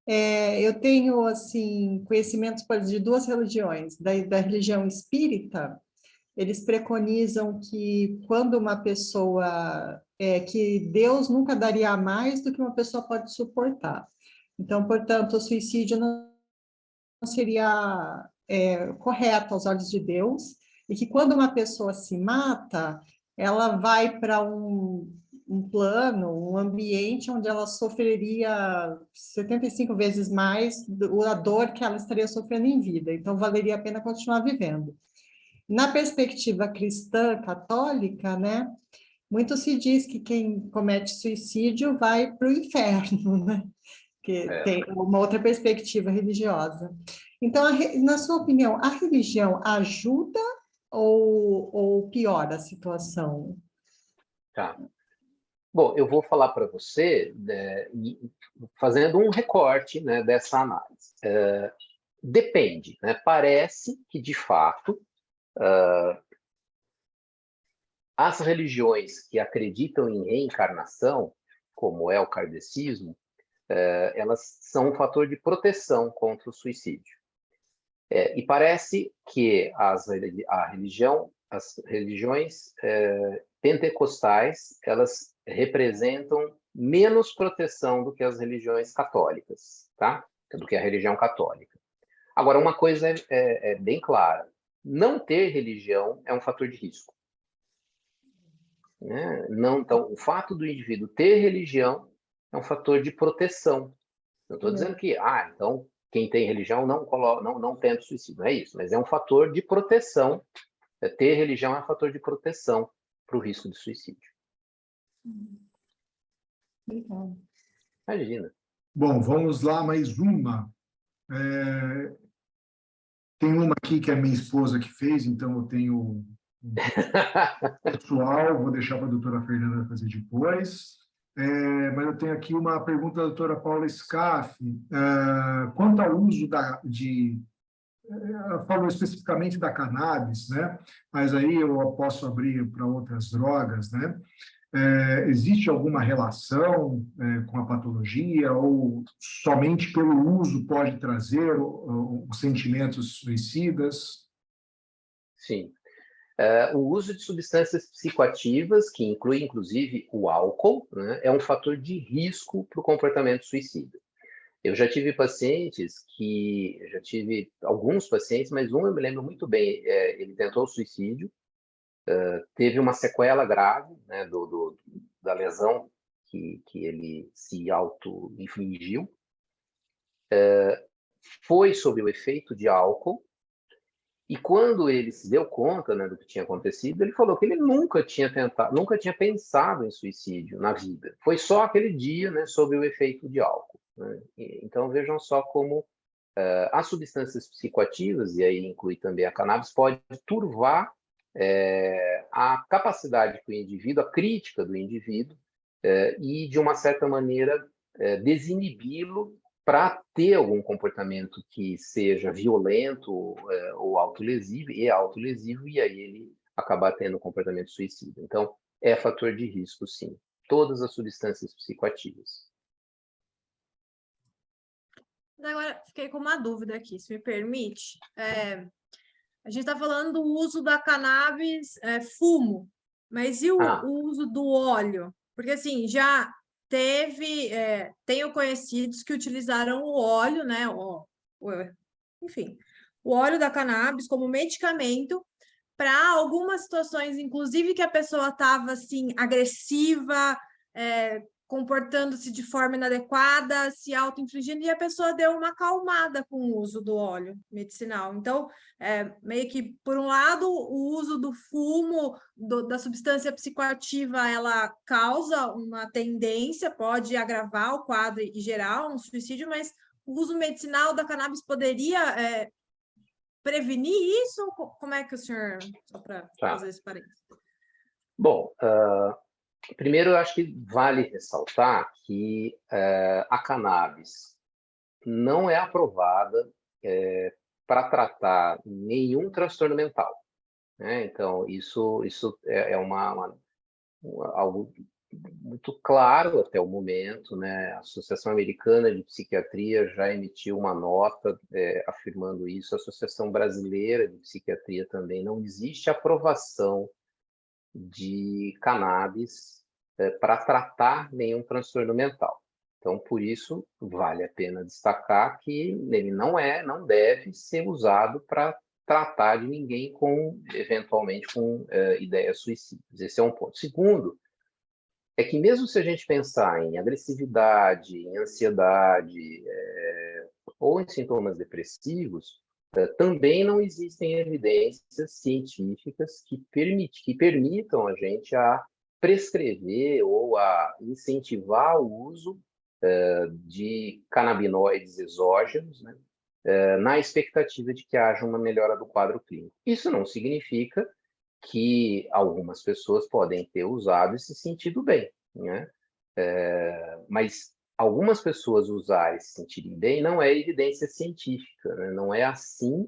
eu tenho assim conhecimentos por exemplo, de duas religiões, da religião espírita. Eles preconizam que quando uma pessoa que Deus nunca daria mais do que uma pessoa pode suportar. Então, portanto, o suicídio não seria correto aos olhos de Deus, e que quando uma pessoa se mata, ela vai para um plano, um ambiente onde ela sofreria 75 vezes mais a dor que ela estaria sofrendo em vida. Então, valeria a pena continuar vivendo. Na perspectiva cristã católica, né, muito se diz que quem comete suicídio vai para o inferno, né? Que tem uma outra perspectiva religiosa. Então, na sua opinião, a religião ajuda ou piora a situação?
Tá. Bom, eu vou falar para você, né, fazendo um recorte, né, dessa análise. Depende, né? Parece que, de fato, as religiões que acreditam em reencarnação, como é o kardecismo, elas são um fator de proteção contra o suicídio. E parece que as religiões pentecostais, elas representam menos proteção do que as religiões católicas, tá? Do que a religião católica. Agora, uma coisa é bem clara: não ter religião é um fator de risco. Né? Não, então, o fato do indivíduo ter religião é um fator de proteção. Não estou dizendo que, então, quem tem religião não tenta suicídio, não é isso, mas é um fator de proteção. Ter religião é um fator de proteção para o risco de suicídio.
Obrigada.
Imagina.
Bom, vamos lá, mais uma. Tem uma aqui que é minha esposa que fez, então eu tenho pessoal, vou deixar para a doutora Fernanda fazer depois. Mas eu tenho aqui uma pergunta da doutora Paula Scaff, quanto ao uso ela falou especificamente da cannabis, né? Mas aí eu posso abrir para outras drogas, né? Existe alguma relação com a patologia ou somente pelo uso pode trazer os sentimentos suicidas?
Sim. O uso de substâncias psicoativas, que inclui inclusive o álcool, né, é um fator de risco para o comportamento suicida. Eu já tive alguns pacientes, mas um eu me lembro muito bem. Ele tentou suicídio, teve uma sequela grave, né, da lesão que ele se auto-infligiu, foi sob o efeito de álcool, e quando ele se deu conta, né, do que tinha acontecido, ele falou que ele nunca tinha pensado em suicídio na vida. Foi só aquele dia, né, sob o efeito de álcool. Né? Então vejam só como as substâncias psicoativas, e aí inclui também a cannabis, pode turvar a capacidade do indivíduo, a crítica do indivíduo, e, de uma certa maneira, desinibi-lo para ter algum comportamento que seja violento ou autolesivo, e aí ele acabar tendo um comportamento suicida. Então, é fator de risco, sim. Todas as substâncias psicoativas.
Agora, fiquei com uma dúvida aqui, se me permite. A gente está falando do uso da cannabis, fumo, mas e o uso do óleo? Porque, assim, já tenho conhecidos que utilizaram o óleo, né? Enfim, o óleo da cannabis como medicamento para algumas situações, inclusive que a pessoa estava, assim, agressiva, comportando-se de forma inadequada, se auto-infligindo, e a pessoa deu uma acalmada com o uso do óleo medicinal. Então, meio que, por um lado, o uso do fumo, da substância psicoativa, ela causa uma tendência, pode agravar o quadro e gerar um suicídio, mas o uso medicinal da cannabis poderia prevenir isso? Como é que o senhor... Só para fazer esse parênteses.
Bom, primeiro, eu acho que vale ressaltar que a cannabis não é aprovada para tratar nenhum transtorno mental, né? Então, isso é algo muito claro até o momento, né? A Associação Americana de Psiquiatria já emitiu uma nota afirmando isso, a Associação Brasileira de Psiquiatria também. Não existe aprovação de cannabis para tratar nenhum transtorno mental. Então, por isso, vale a pena destacar que ele não deve ser usado para tratar de ninguém eventualmente com ideias suicidas. Esse é um ponto. Segundo, é que mesmo se a gente pensar em agressividade, em ansiedade, ou em sintomas depressivos, também não existem evidências científicas que permitam a gente a prescrever ou a incentivar o uso de canabinoides exógenos, né, na expectativa de que haja uma melhora do quadro clínico. Isso não significa que algumas pessoas podem ter usado e se sentido bem, né? Mas algumas pessoas usarem e se sentirem bem não é evidência científica, né? Não é assim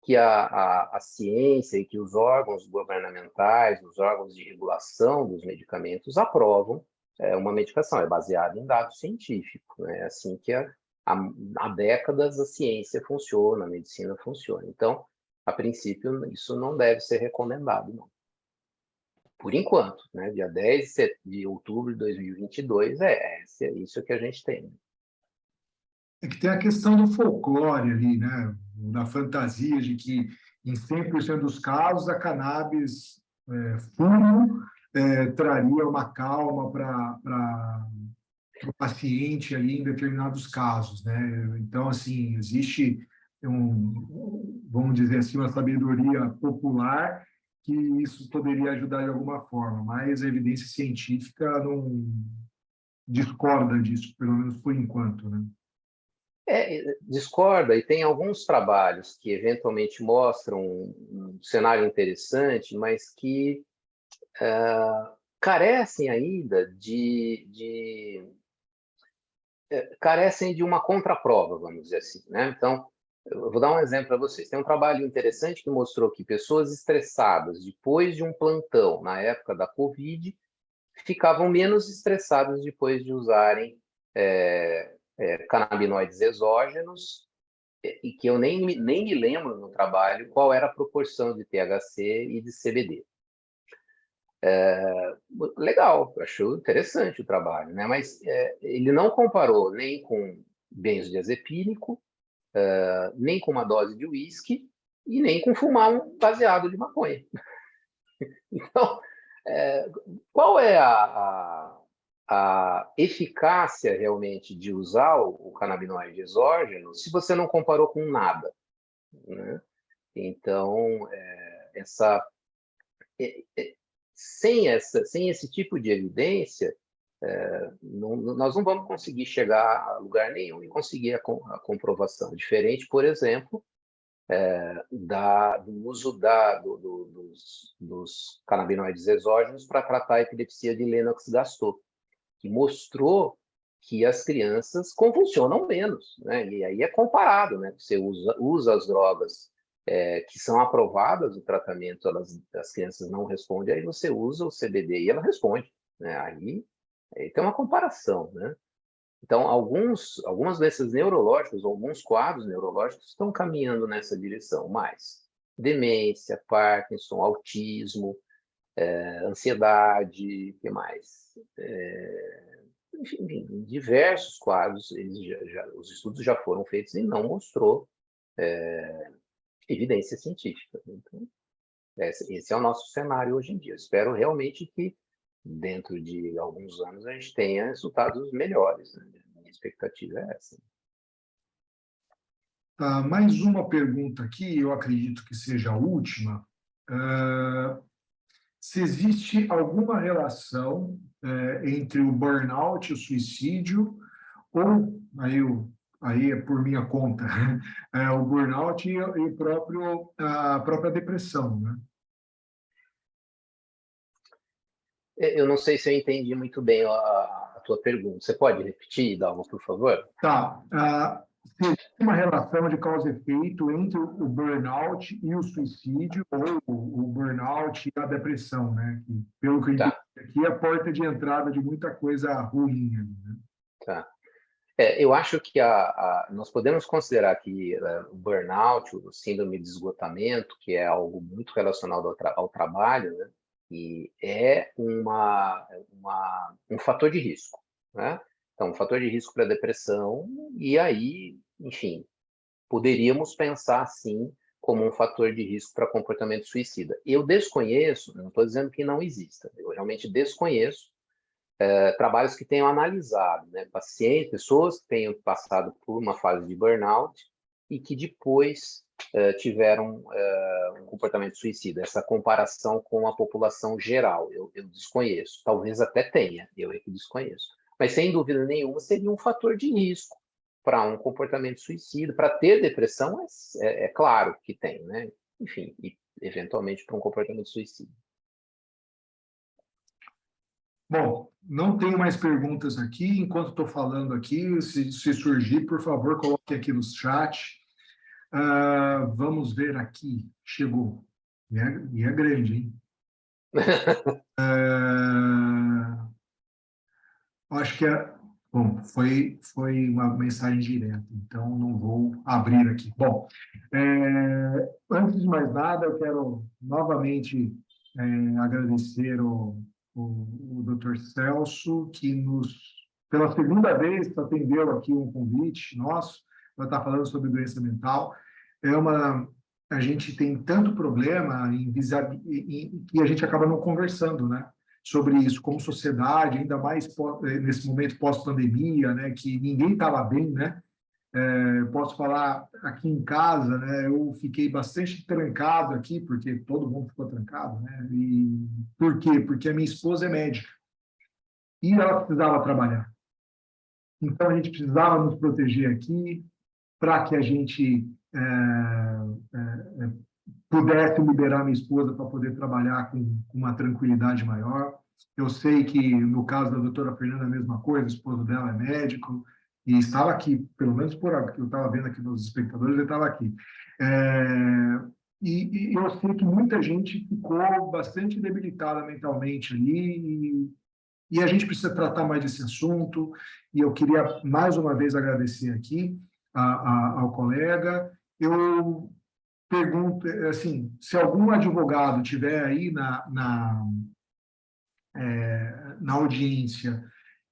que a ciência e que os órgãos governamentais, os órgãos de regulação dos medicamentos aprovam uma medicação, é baseado em dados científicos, né? É assim que há décadas a ciência funciona, a medicina funciona. Então, a princípio, isso não deve ser recomendado, não. Por enquanto, né? Dia 10 de outubro de 2022, é isso que a gente tem.
É que tem a questão do folclore ali, né? Da fantasia de que em 100% dos casos a cannabis fumo traria uma calma para o paciente ali em determinados casos, né? Então, assim, existe vamos dizer assim, uma sabedoria popular que isso poderia ajudar de alguma forma, mas a evidência científica não discorda disso, pelo menos por enquanto, né?
Discorda, e tem alguns trabalhos que eventualmente mostram um cenário interessante, mas que carecem ainda carecem de uma contraprova, vamos dizer assim, né? Então, eu vou dar um exemplo para vocês. Tem um trabalho interessante que mostrou que pessoas estressadas depois de um plantão na época da Covid ficavam menos estressadas depois de usarem canabinoides exógenos, e que eu nem me lembro no trabalho qual era a proporção de THC e de CBD. Legal, eu acho interessante o trabalho, né? Mas ele não comparou nem com benzodiazepínico, nem com uma dose de uísque e nem com fumar um baseado de maconha. Então, qual é a eficácia realmente de usar o canabinoide exógeno se você não comparou com nada, né? Então, sem esse tipo de evidência, nós não vamos conseguir chegar a lugar nenhum e conseguir a comprovação. Diferente, por exemplo, do uso dos canabinoides exógenos para tratar a epilepsia de Lennox-Gastaut, que mostrou que as crianças convulsionam menos, né? E aí é comparado, né? Você usa as drogas que são aprovadas no tratamento, as crianças não respondem, aí você usa o CBD e ela responde, né? Aí tem uma comparação, né? Então, algumas doenças neurológicas, alguns quadros neurológicos estão caminhando nessa direção, mas demência, Parkinson, autismo, ansiedade, o que mais? Enfim, em diversos quadros, os estudos já foram feitos e não mostrou evidência científica. Então, esse é o nosso cenário hoje em dia. Eu espero realmente que, dentro de alguns anos, a gente tenha resultados melhores, né? A minha expectativa é essa.
Mais uma pergunta aqui, eu acredito que seja a última. Se existe alguma relação entre o burnout e o suicídio, ou aí é por minha conta, o burnout e a própria depressão, né?
Eu não sei se eu entendi muito bem a tua pergunta. Você pode repetir, Dalma, por favor?
Tá. se existe uma relação de causa e efeito entre o burnout e o suicídio, ou o burnout e a depressão, né? Que, pelo que eu entendi
Tá,
aqui, é a porta de entrada de muita coisa ruim, né?
tá. Eu acho que nós podemos considerar que o burnout, o síndrome de esgotamento, que é algo muito relacionado ao trabalho, né? E é um fator de risco, né? Então, um fator de risco para depressão, e aí, enfim, poderíamos pensar, sim, como um fator de risco para comportamento suicida. Eu desconheço, não estou dizendo que não exista, eu realmente desconheço trabalhos que tenham analisado, né, pacientes, pessoas que tenham passado por uma fase de burnout e que depois tiveram um comportamento suicida. Essa comparação com a população geral, eu desconheço. Talvez até tenha, eu é que desconheço. Mas, sem dúvida nenhuma, seria um fator de risco para um comportamento suicida. Para ter depressão, é claro que tem, né? Enfim, e eventualmente para um comportamento suicida.
Bom, não tenho mais perguntas aqui. Enquanto estou falando aqui, se surgir, por favor, coloque aqui no chat. Vamos ver aqui. Chegou. E é grande, hein? Acho que bom, foi uma mensagem direta, então não vou abrir aqui. Bom, antes de mais nada, eu quero novamente agradecer o Dr. Celso, que pela segunda vez, atendeu aqui um convite nosso para estar falando sobre doença mental. A gente tem tanto problema que a gente acaba não conversando, né? Sobre isso, como sociedade, ainda mais nesse momento pós-pandemia, né, que ninguém estava bem, né? Posso falar aqui em casa, né? Eu fiquei bastante trancado aqui, porque todo mundo ficou trancado, né? E por quê? Porque a minha esposa é médica e ela precisava trabalhar. Então a gente precisava nos proteger aqui para que a gente pudesse liberar minha esposa para poder trabalhar com uma tranquilidade maior. Eu sei que, no caso da doutora Fernanda, a mesma coisa, o esposo dela é médico, e estava aqui, pelo menos por eu estava vendo aqui nos espectadores, ele estava aqui. E eu sei que muita gente ficou bastante debilitada mentalmente ali, e a gente precisa tratar mais desse assunto, e eu queria, mais uma vez, agradecer aqui ao colega. Eu pergunto, assim, se algum advogado tiver aí na audiência,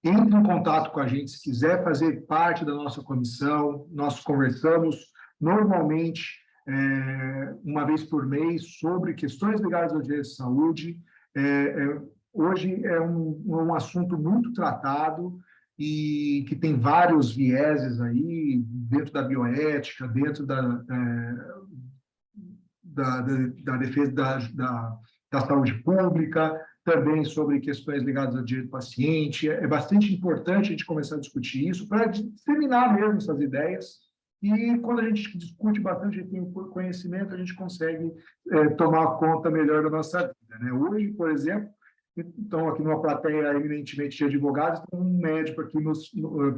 entre em contato com a gente, se quiser fazer parte da nossa comissão. Nós conversamos normalmente uma vez por mês sobre questões ligadas ao direito de saúde. Hoje é um assunto muito tratado e que tem vários vieses aí, dentro da bioética, dentro da defesa da saúde pública, também sobre questões ligadas ao direito do paciente. É bastante importante a gente começar a discutir isso para disseminar mesmo essas ideias. E quando a gente discute bastante, a gente tem conhecimento, a gente consegue tomar conta melhor da nossa vida, né? Hoje, por exemplo, então, aqui numa plateia eminentemente de advogados, tem um médico aqui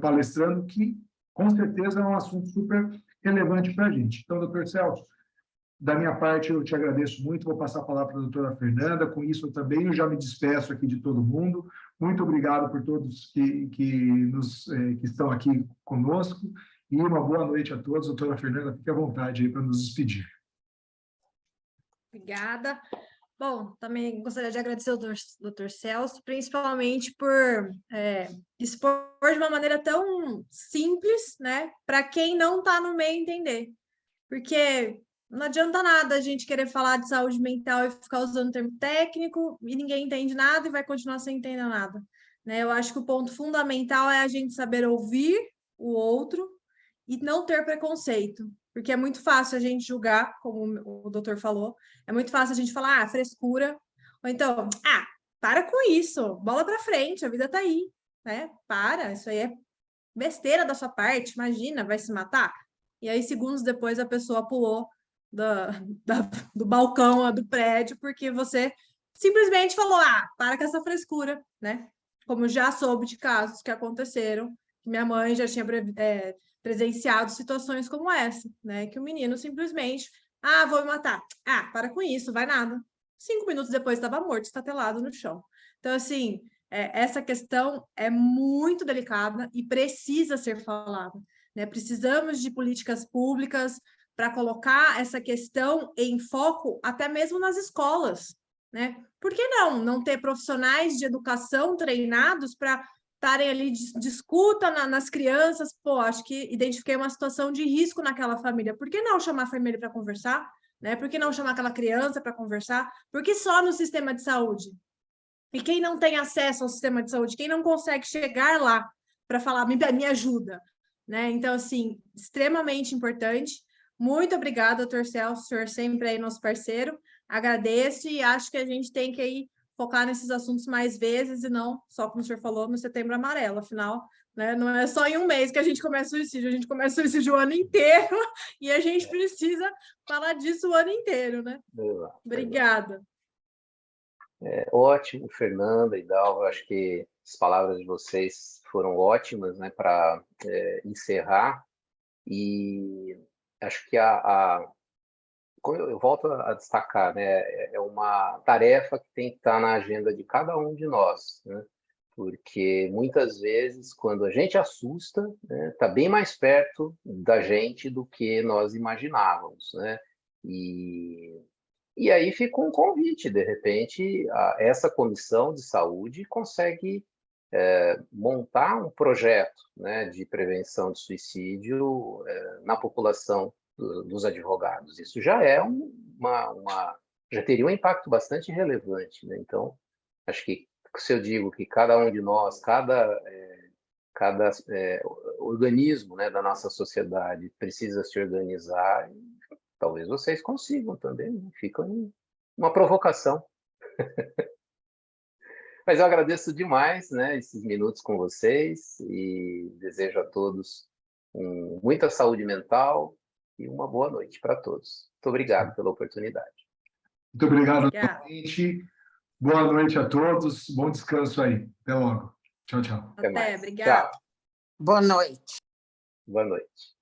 palestrando que, com certeza, é um assunto super relevante para a gente. Então, doutor Celso, da minha parte, eu te agradeço muito. Vou passar a palavra para a doutora Fernanda. Com isso, eu já me despeço aqui de todo mundo. Muito obrigado por todos que estão aqui conosco. E uma boa noite a todos. Doutora Fernanda, fique à vontade aí para nos despedir.
Obrigada. Bom, também gostaria de agradecer ao Dr. Celso, principalmente por expor de uma maneira tão simples, né, para quem não está no meio entender. Porque não adianta nada a gente querer falar de saúde mental e ficar usando termo técnico e ninguém entende nada e vai continuar sem entender nada, né? Eu acho que o ponto fundamental é a gente saber ouvir o outro e não ter preconceito, porque é muito fácil a gente julgar, como o doutor falou, é muito fácil a gente falar, frescura, ou então, para com isso, bola para frente, a vida tá aí, né? Isso aí é besteira da sua parte, imagina, vai se matar? E aí, segundos depois, a pessoa pulou do balcão do prédio, porque você simplesmente falou, para com essa frescura, né? Como já soube de casos que aconteceram, que minha mãe já tinha presenciado situações como essa, né? Que o menino simplesmente, vou me matar. Para com isso, vai nada. 5 minutos depois estava morto, estatelado no chão. Então, assim, essa questão é muito delicada e precisa ser falada, né? Precisamos de políticas públicas para colocar essa questão em foco até mesmo nas escolas, né? Por que não ter profissionais de educação treinados para estarem ali de escuta nas crianças? Pô, acho que identifiquei uma situação de risco naquela família. Por que não chamar a família para conversar? Né? Por que não chamar aquela criança para conversar? Por que só no sistema de saúde? E quem não tem acesso ao sistema de saúde, quem não consegue chegar lá para falar, me ajuda, né? Então, assim, extremamente importante. Muito obrigada, doutor Celso, o senhor sempre aí nosso parceiro. Agradeço e acho que a gente tem que aí focar nesses assuntos mais vezes e não só, como o senhor falou, no Setembro Amarelo. Afinal, né, não é só em um mês que a gente começa o suicídio, a gente começa o suicídio o ano inteiro e a gente precisa falar disso o ano inteiro, né? Obrigada.
Ótimo, Fernanda e Dalva, acho que as palavras de vocês foram ótimas, né, para encerrar, e acho que como eu volto a destacar, né, é uma tarefa que tem que estar na agenda de cada um de nós, né, porque muitas vezes, quando a gente assusta, né, está bem mais perto da gente do que nós imaginávamos, né, e aí fica um convite, de repente, essa comissão de saúde consegue montar um projeto, né, de prevenção de suicídio na população dos advogados. Isso já é já teria um impacto bastante relevante, né? Então, acho que se eu digo que cada um de nós, cada organismo, né, da nossa sociedade precisa se organizar, talvez vocês consigam também, né? Fica uma provocação. Mas eu agradeço demais, né, esses minutos com vocês e desejo a todos muita saúde mental e uma boa noite para todos. Muito obrigado pela oportunidade.
Muito obrigado novamente. Boa noite a todos. Bom descanso aí. Até logo. Tchau, tchau.
Até, obrigada.
Tchau.
Boa noite.
Boa noite.